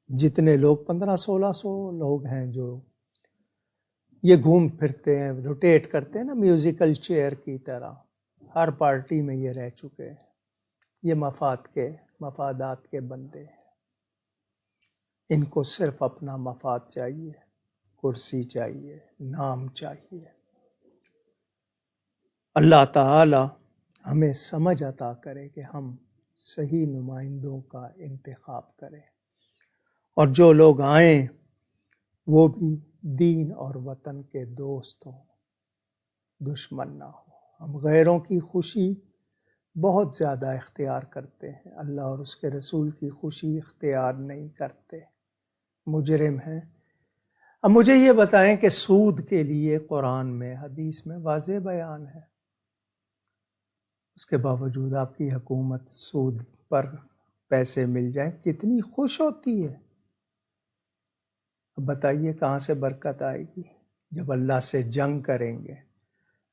جتنے لوگ 1500-1600 لوگ ہیں جو یہ گھوم پھرتے ہیں، روٹیٹ کرتے ہیں نا میوزیکل چیئر کی طرح، ہر پارٹی میں یہ رہ چکے ہیں، یہ مفادات کے بندے ہیں۔ ان کو صرف اپنا مفاد چاہیے، کرسی چاہیے، نام چاہیے۔ اللہ تعالی ہمیں سمجھ عطا کرے کہ ہم صحیح نمائندوں کا انتخاب کریں، اور جو لوگ آئیں وہ بھی دین اور وطن کے دوست ہوں، دشمن نہ ہوں۔ ہم غیروں کی خوشی بہت زیادہ اختیار کرتے ہیں، اللہ اور اس کے رسول کی خوشی اختیار نہیں کرتے، مجرم ہیں۔ اب مجھے یہ بتائیں کہ سود کے لیے قرآن میں حدیث میں واضح بیان ہے، اس کے باوجود آپ کی حکومت سود پر پیسے مل جائیں کتنی خوش ہوتی ہے۔ اب بتائیے کہاں سے برکت آئے گی؟ جب اللہ سے جنگ کریں گے،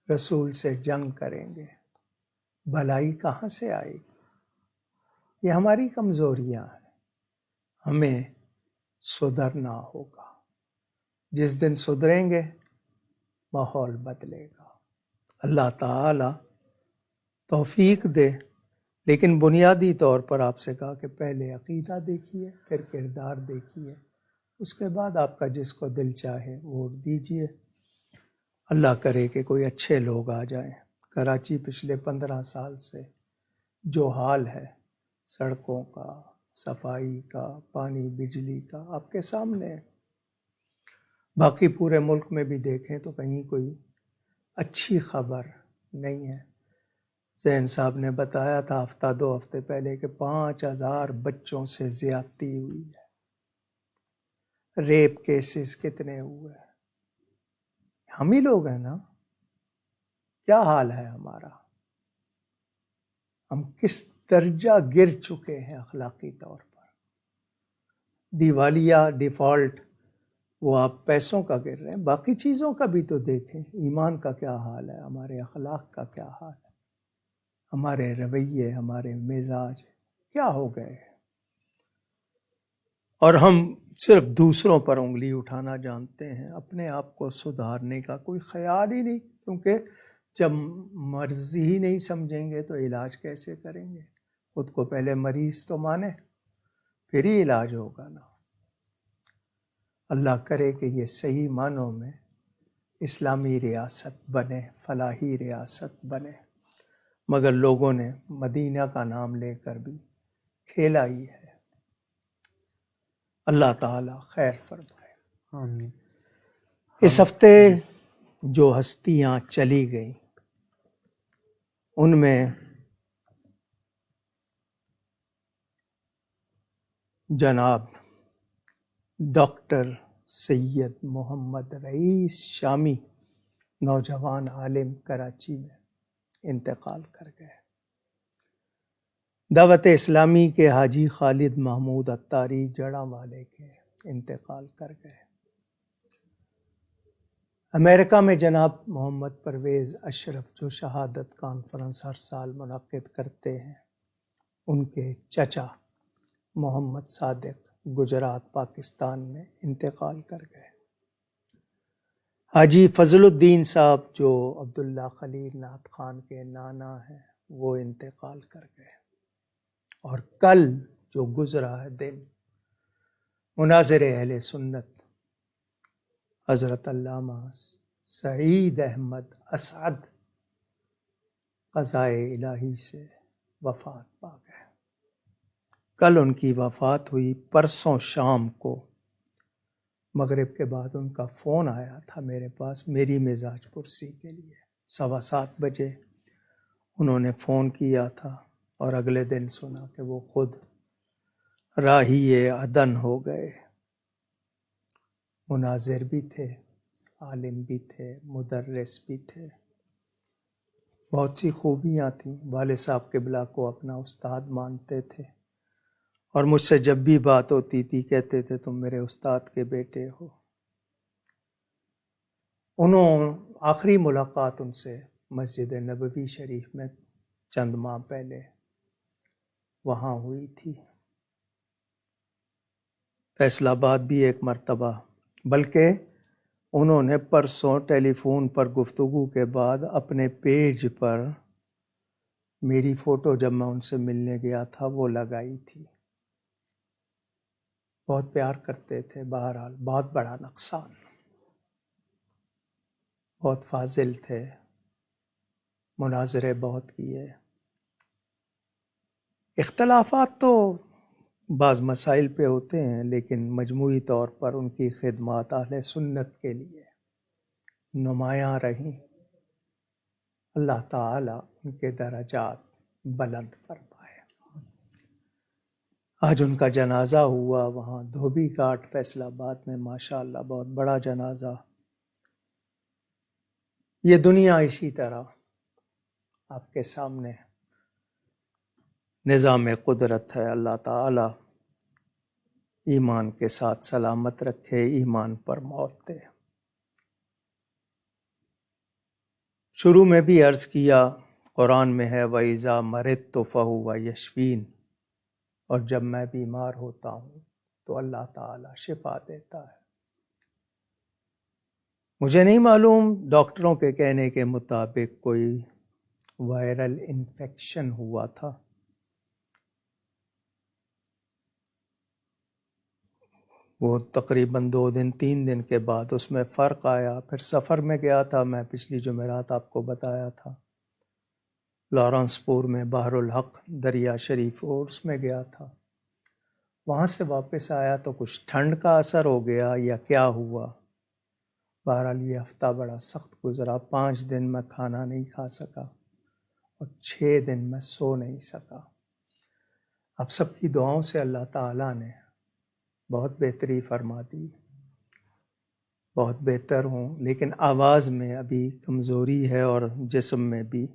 رسول سے جنگ کریں گے، بھلائی کہاں سے آئے گی؟ یہ ہماری کمزوریاں ہیں، ہمیں سدھرنا ہوگا۔ جس دن سدھریں گے ماحول بدلے گا۔ اللہ تعالی توفیق دے، لیکن بنیادی طور پر آپ سے کہا کہ پہلے عقیدہ دیکھیے، پھر کردار دیکھیے، اس کے بعد آپ کا جس کو دل چاہے ووٹ دیجیے۔ اللہ کرے کہ کوئی اچھے لوگ آ جائیں۔ کراچی پچھلے 15 سال سے جو حال ہے سڑکوں کا، صفائی کا، پانی بجلی کا، آپ کے سامنے ہے۔ باقی پورے ملک میں بھی دیکھیں تو کہیں کوئی اچھی خبر نہیں ہے۔ زین صاحب نے بتایا تھا ہفتہ 2 ہفتے پہلے کہ 5000 بچوں سے زیادتی ہوئی ہے۔ ریپ کیسز کتنے ہوئے؟ ہم ہی لوگ ہیں نا؟ کیا حال ہے ہمارا؟ ہم کس درجہ گر چکے ہیں اخلاقی طور پر؟ دیوالیہ ڈیفالٹ وہ آپ پیسوں کا گر رہے ہیں، باقی چیزوں کا بھی تو دیکھیں۔ ایمان کا کیا حال ہے؟ ہمارے اخلاق کا کیا حال ہے؟ ہمارے رویے، ہمارے مزاج کیا ہو گئے؟ اور ہم صرف دوسروں پر انگلی اٹھانا جانتے ہیں، اپنے آپ کو سدھارنے کا کوئی خیال ہی نہیں، کیونکہ جب مرضی ہی نہیں سمجھیں گے تو علاج کیسے کریں گے؟ خود کو پہلے مریض تو مانے، پھر ہی علاج ہوگا نا۔ اللہ کرے کہ یہ صحیح معنوں میں اسلامی ریاست بنے، فلاحی ریاست بنے، مگر لوگوں نے مدینہ کا نام لے کر بھی کھیلا ہی ہے۔ اللہ تعالی خیر فرمائے۔ آمین۔ اس ہفتے جو ہستیاں چلی گئیں ان میں جناب ڈاکٹر سید محمد رئیس شامی، نوجوان عالم، کراچی میں انتقال کر گئے۔ دعوت اسلامی کے حاجی خالد محمود عطاری جڑاں والے کے انتقال کر گئے۔ امریکہ میں جناب محمد پرویز اشرف جو شہادت کانفرنس ہر سال منعقد کرتے ہیں، ان کے چچا محمد صادق گجرات پاکستان میں انتقال کر گئے۔ حاجی فضل الدین صاحب جو عبداللہ خلیل نعت خان کے نانا ہیں وہ انتقال کر گئے۔ اور کل جو گزرا ہے دن، مناظر اہل سنت حضرت علامہ سعید احمد اسعد قضائے الہی سے وفات پا گئے۔ کل ان کی وفات ہوئی، پرسوں شام کو مغرب کے بعد ان کا فون آیا تھا میرے پاس میری مزاج پرسی کے لیے۔ 7:15 بجے انہوں نے فون کیا تھا اور اگلے دن سنا کہ وہ خود راہی عدن ہو گئے۔ مناظر بھی تھے، عالم بھی تھے، مدرس بھی تھے، بہت سی خوبیاں تھیں۔ والد صاحب قبلہ کو اپنا استاد مانتے تھے، اور مجھ سے جب بھی بات ہوتی تھی کہتے تھے تم میرے استاد کے بیٹے ہو۔ آخری ملاقات ان سے مسجد نبوی شریف میں چند ماہ پہلے وہاں ہوئی تھی۔ فیصل آباد بھی ایک مرتبہ، بلکہ انہوں نے پرسوں ٹیلی فون پر گفتگو کے بعد اپنے پیج پر میری فوٹو جب میں ان سے ملنے گیا تھا وہ لگائی تھی۔ بہت پیار کرتے تھے، بہرحال بہت بڑا نقصان۔ بہت فاضل تھے، مناظرے بہت کیے۔ اختلافات تو بعض مسائل پہ ہوتے ہیں، لیکن مجموعی طور پر ان کی خدمات اہل سنت کے لیے نمایاں رہیں۔ اللہ تعالی ان کے درجات بلند فرمائے۔ آج ان کا جنازہ ہوا وہاں دھوبی گھاٹ فیصل آباد میں، ماشاءاللہ بہت بڑا جنازہ۔ یہ دنیا اسی طرح آپ کے سامنے نظام قدرت ہے۔ اللہ تعالی ایمان کے ساتھ سلامت رکھے، ایمان پر موت دے۔ شروع میں بھی عرض کیا، قرآن میں ہے وَإِذَا مَرِضْتُ فَهُوَ يَشْفِينِ، اور جب میں بیمار ہوتا ہوں تو اللہ تعالی شفا دیتا ہے۔ مجھے نہیں معلوم، ڈاکٹروں کے کہنے کے مطابق کوئی وائرل انفیکشن ہوا تھا، وہ تقریباً 2-3 دن کے بعد اس میں فرق آیا۔ پھر سفر میں گیا تھا، میں پچھلی جمعرات آپ کو بتایا تھا، لارنس پور میں بحر الحق دریا شریف اور اس میں گیا تھا۔ وہاں سے واپس آیا تو کچھ ٹھنڈ کا اثر ہو گیا یا کیا ہوا، بہرحال یہ ہفتہ بڑا سخت گزرا۔ 5 دن میں کھانا نہیں کھا سکا اور 6 دن میں سو نہیں سکا۔ اب سب کی دعاؤں سے اللہ تعالیٰ نے بہت بہتری فرما دی، بہت بہتر ہوں، لیکن آواز میں ابھی کمزوری ہے اور جسم میں بھی۔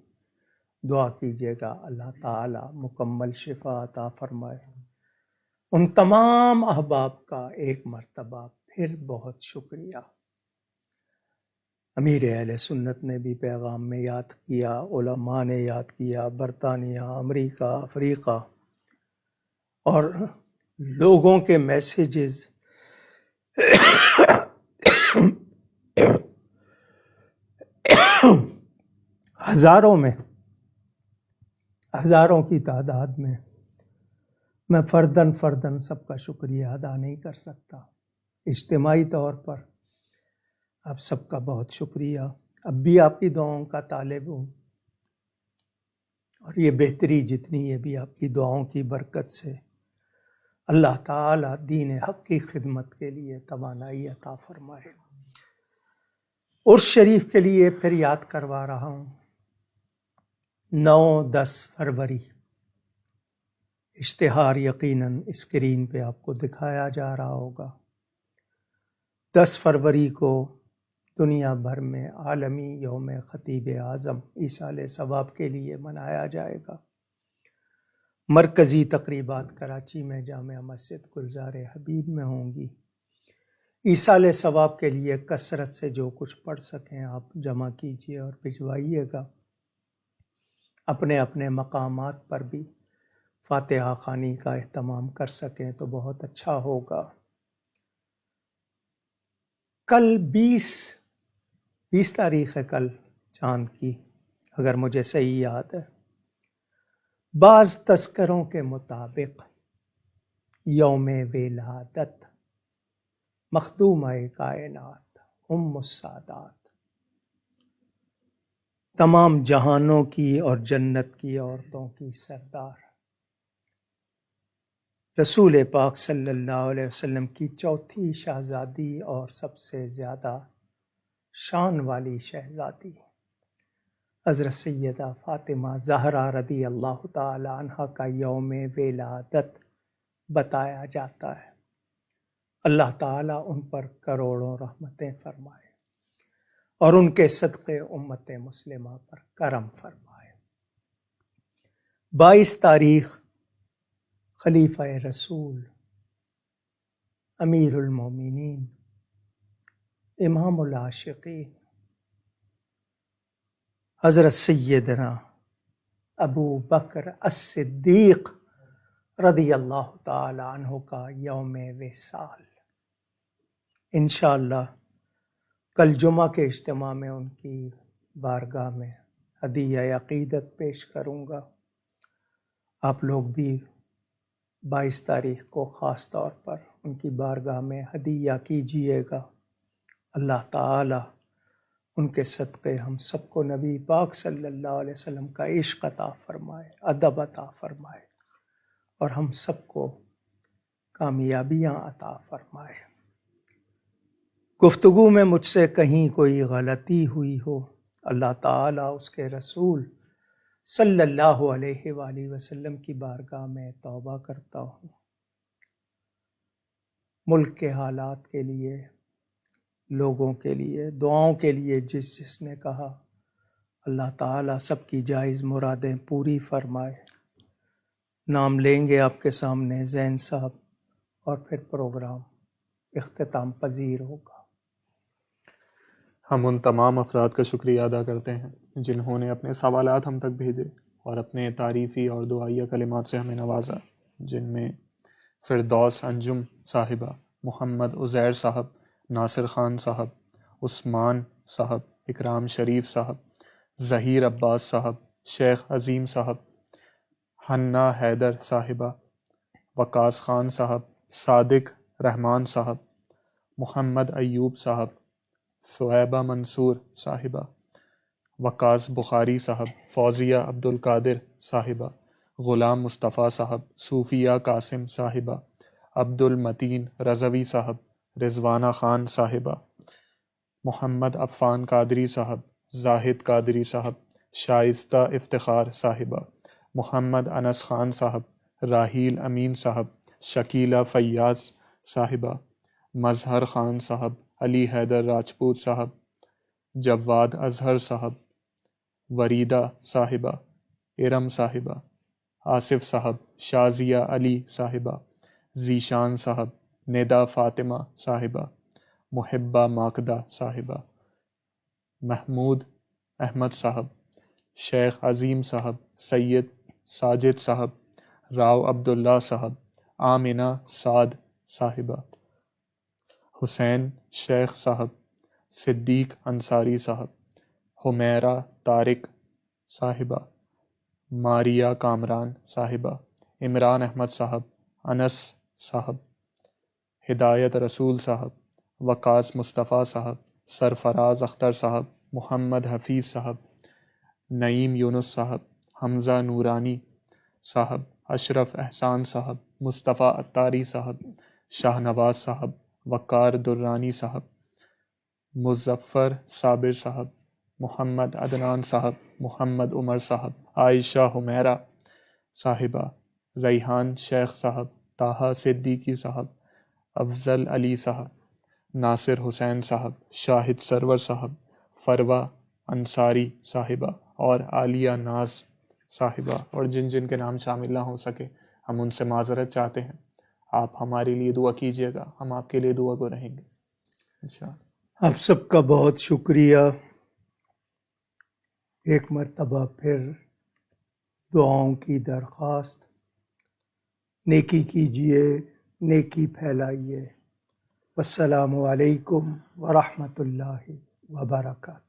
دعا کیجیے گا اللہ تعالیٰ مکمل شفا عطا فرمائے۔ ان تمام احباب کا ایک مرتبہ پھر بہت شکریہ۔ امیر اہل سنت نے بھی پیغام میں یاد کیا، علماء نے یاد کیا، برطانیہ، امریکہ، افریقہ، اور لوگوں کے میسیجز ہزاروں کی تعداد میں فرداً سب کا شکریہ ادا نہیں کر سکتا۔ اجتماعی طور پر آپ سب کا بہت شکریہ۔ اب بھی آپ کی دعاؤں کا طالب ہوں، اور یہ بہتری جتنی ہے بھی آپ کی دعاؤں کی برکت سے۔ اللہ تعالیٰ دین حق کی خدمت کے لیے توانائی عطا فرمائے۔ عرس شریف کے لیے پھر یاد کروا رہا ہوں، 9-10 فروری، اشتہار یقیناً اسکرین پہ آپ کو دکھایا جا رہا ہوگا۔ 10 فروری کو دنیا بھر میں عالمی یوم خطیب اعظم ایصال ثواب کے لیے منایا جائے گا۔ مرکزی تقریبات کراچی میں جامع مسجد گلزار حبیب میں ہوں گی۔ ایصال ثواب کے لیے کثرت سے جو کچھ پڑھ سکیں آپ جمع کیجیے اور بھجوائیے گا۔ اپنے اپنے مقامات پر بھی فاتحہ خوانی کا اہتمام کر سکیں تو بہت اچھا ہوگا۔ کل 20 تاریخ ہے کل چاند کی، اگر مجھے صحیح یاد ہے۔ بعض تذکروں کے مطابق یوم ولادت مخدومہ کائنات ام السادات، تمام جہانوں کی اور جنت کی عورتوں کی سردار، رسول پاک صلی اللہ علیہ وسلم کی چوتھی شہزادی اور سب سے زیادہ شان والی شہزادی حضرت سیدہ فاطمہ زہرا رضی اللہ تعالی عنہ کا یوم ولادت بتایا جاتا ہے۔ اللہ تعالیٰ ان پر کروڑوں رحمتیں فرمائے اور ان کے صدقے امت مسلمہ پر کرم فرمائے۔ 22 تاریخ خلیفہ رسول، امیر المومنین، امام العاشقین، حضرت سیدنا ابو بکر الصدیق رضی اللہ تعالی عنہ کا یوم وصال۔ انشاءاللہ کل جمعہ کے اجتماع میں ان کی بارگاہ میں ہدیہ عقیدت پیش کروں گا۔ آپ لوگ بھی 22 تاریخ کو خاص طور پر ان کی بارگاہ میں ہدیہ کیجیے گا۔ اللہ تعالی ان کے صدقے ہم سب کو نبی پاک صلی اللہ علیہ وسلم کا عشق عطا فرمائے، ادب عطا فرمائے، اور ہم سب کو کامیابیاں عطا فرمائے۔ گفتگو میں مجھ سے کہیں کوئی غلطی ہوئی ہو، اللہ تعالیٰ اس کے رسول صلی اللہ علیہ وآلہ وسلم کی بارگاہ میں توبہ کرتا ہوں۔ ملک کے حالات کے لیے، لوگوں کے لیے، دعاؤں کے لیے جس نے کہا، اللہ تعالیٰ سب کی جائز مرادیں پوری فرمائے۔ نام لیں گے آپ کے سامنے زین صاحب، اور پھر پروگرام اختتام پذیر ہوگا۔ ہم ان تمام افراد کا شکریہ ادا کرتے ہیں جنہوں نے اپنے سوالات ہم تک بھیجے اور اپنے تعریفی اور دعائیہ کلمات سے ہمیں نوازا، جن میں فردوس انجم صاحبہ، محمد عزیر صاحب، ناصر خان صاحب، عثمان صاحب، اکرام شریف صاحب، ظہیر عباس صاحب، شیخ عظیم صاحب، حنا حیدر صاحبہ، وقاص خان صاحب، صادق رحمان صاحب، محمد ایوب صاحب، صہیبہ منصور صاحبہ، وقاص بخاری صاحب، فوزیہ عبد القادر صاحبہ، غلام مصطفیٰ صاحب، صوفیہ قاسم صاحبہ، عبد المتین رضوی صاحب، رضوانہ خان صاحبہ، محمد عفان قادری صاحب، زاہد قادری صاحب، شائستہ افتخار صاحبہ، محمد انس خان صاحب، راحیل امین صاحب، شکیلہ فیاض صاحبہ، مظہر خان صاحب، علی حیدر راجپوت صاحب، جواد اظہر صاحب، وریدہ صاحبہ، ارم صاحبہ، آصف صاحب، شازیہ علی صاحبہ، ذیشان صاحب، ندا فاطمہ صاحبہ، محبہ ماکدہ صاحبہ، محمود احمد صاحب، شیخ عظیم صاحب، سید ساجد صاحب، راؤ عبداللہ صاحب، آمنہ سعد صاحبہ، حسین شیخ صاحب، صدیق انصاری صاحب، حمیرہ طارق صاحبہ، ماریہ کامران صاحبہ، عمران احمد صاحب، انس صاحب، ہدایت رسول صاحب، وقاص مصطفیٰ صاحب، سرفراز اختر صاحب، محمد حفیظ صاحب، نعیم یونس صاحب، حمزہ نورانی صاحب، اشرف احسان صاحب، مصطفیٰ اتاری صاحب، شاہ نواز صاحب، وقار درانی صاحب، مظفر صابر صاحب، محمد عدنان صاحب، محمد عمر صاحب، عائشہ حمیرہ صاحبہ، ریحان شیخ صاحب، طاہا صدیقی صاحب، افضل علی صاحب، ناصر حسین صاحب، شاہد سرور صاحب، فروہ انصاری صاحبہ اور عالیہ ناز صاحبہ، اور جن جن کے نام شامل نہ ہو سکے ہم ان سے معذرت چاہتے ہیں۔ آپ ہمارے لیے دعا کیجیے گا، ہم آپ کے لیے دعا کو رہیں گے انشاءاللہ۔ آپ سب کا بہت شکریہ۔ ایک مرتبہ پھر دعاؤں کی درخواست، نیکی کیجیے، نیکی پھیلائیے۔ والسلام علیکم ورحمۃ اللہ وبرکاتہ۔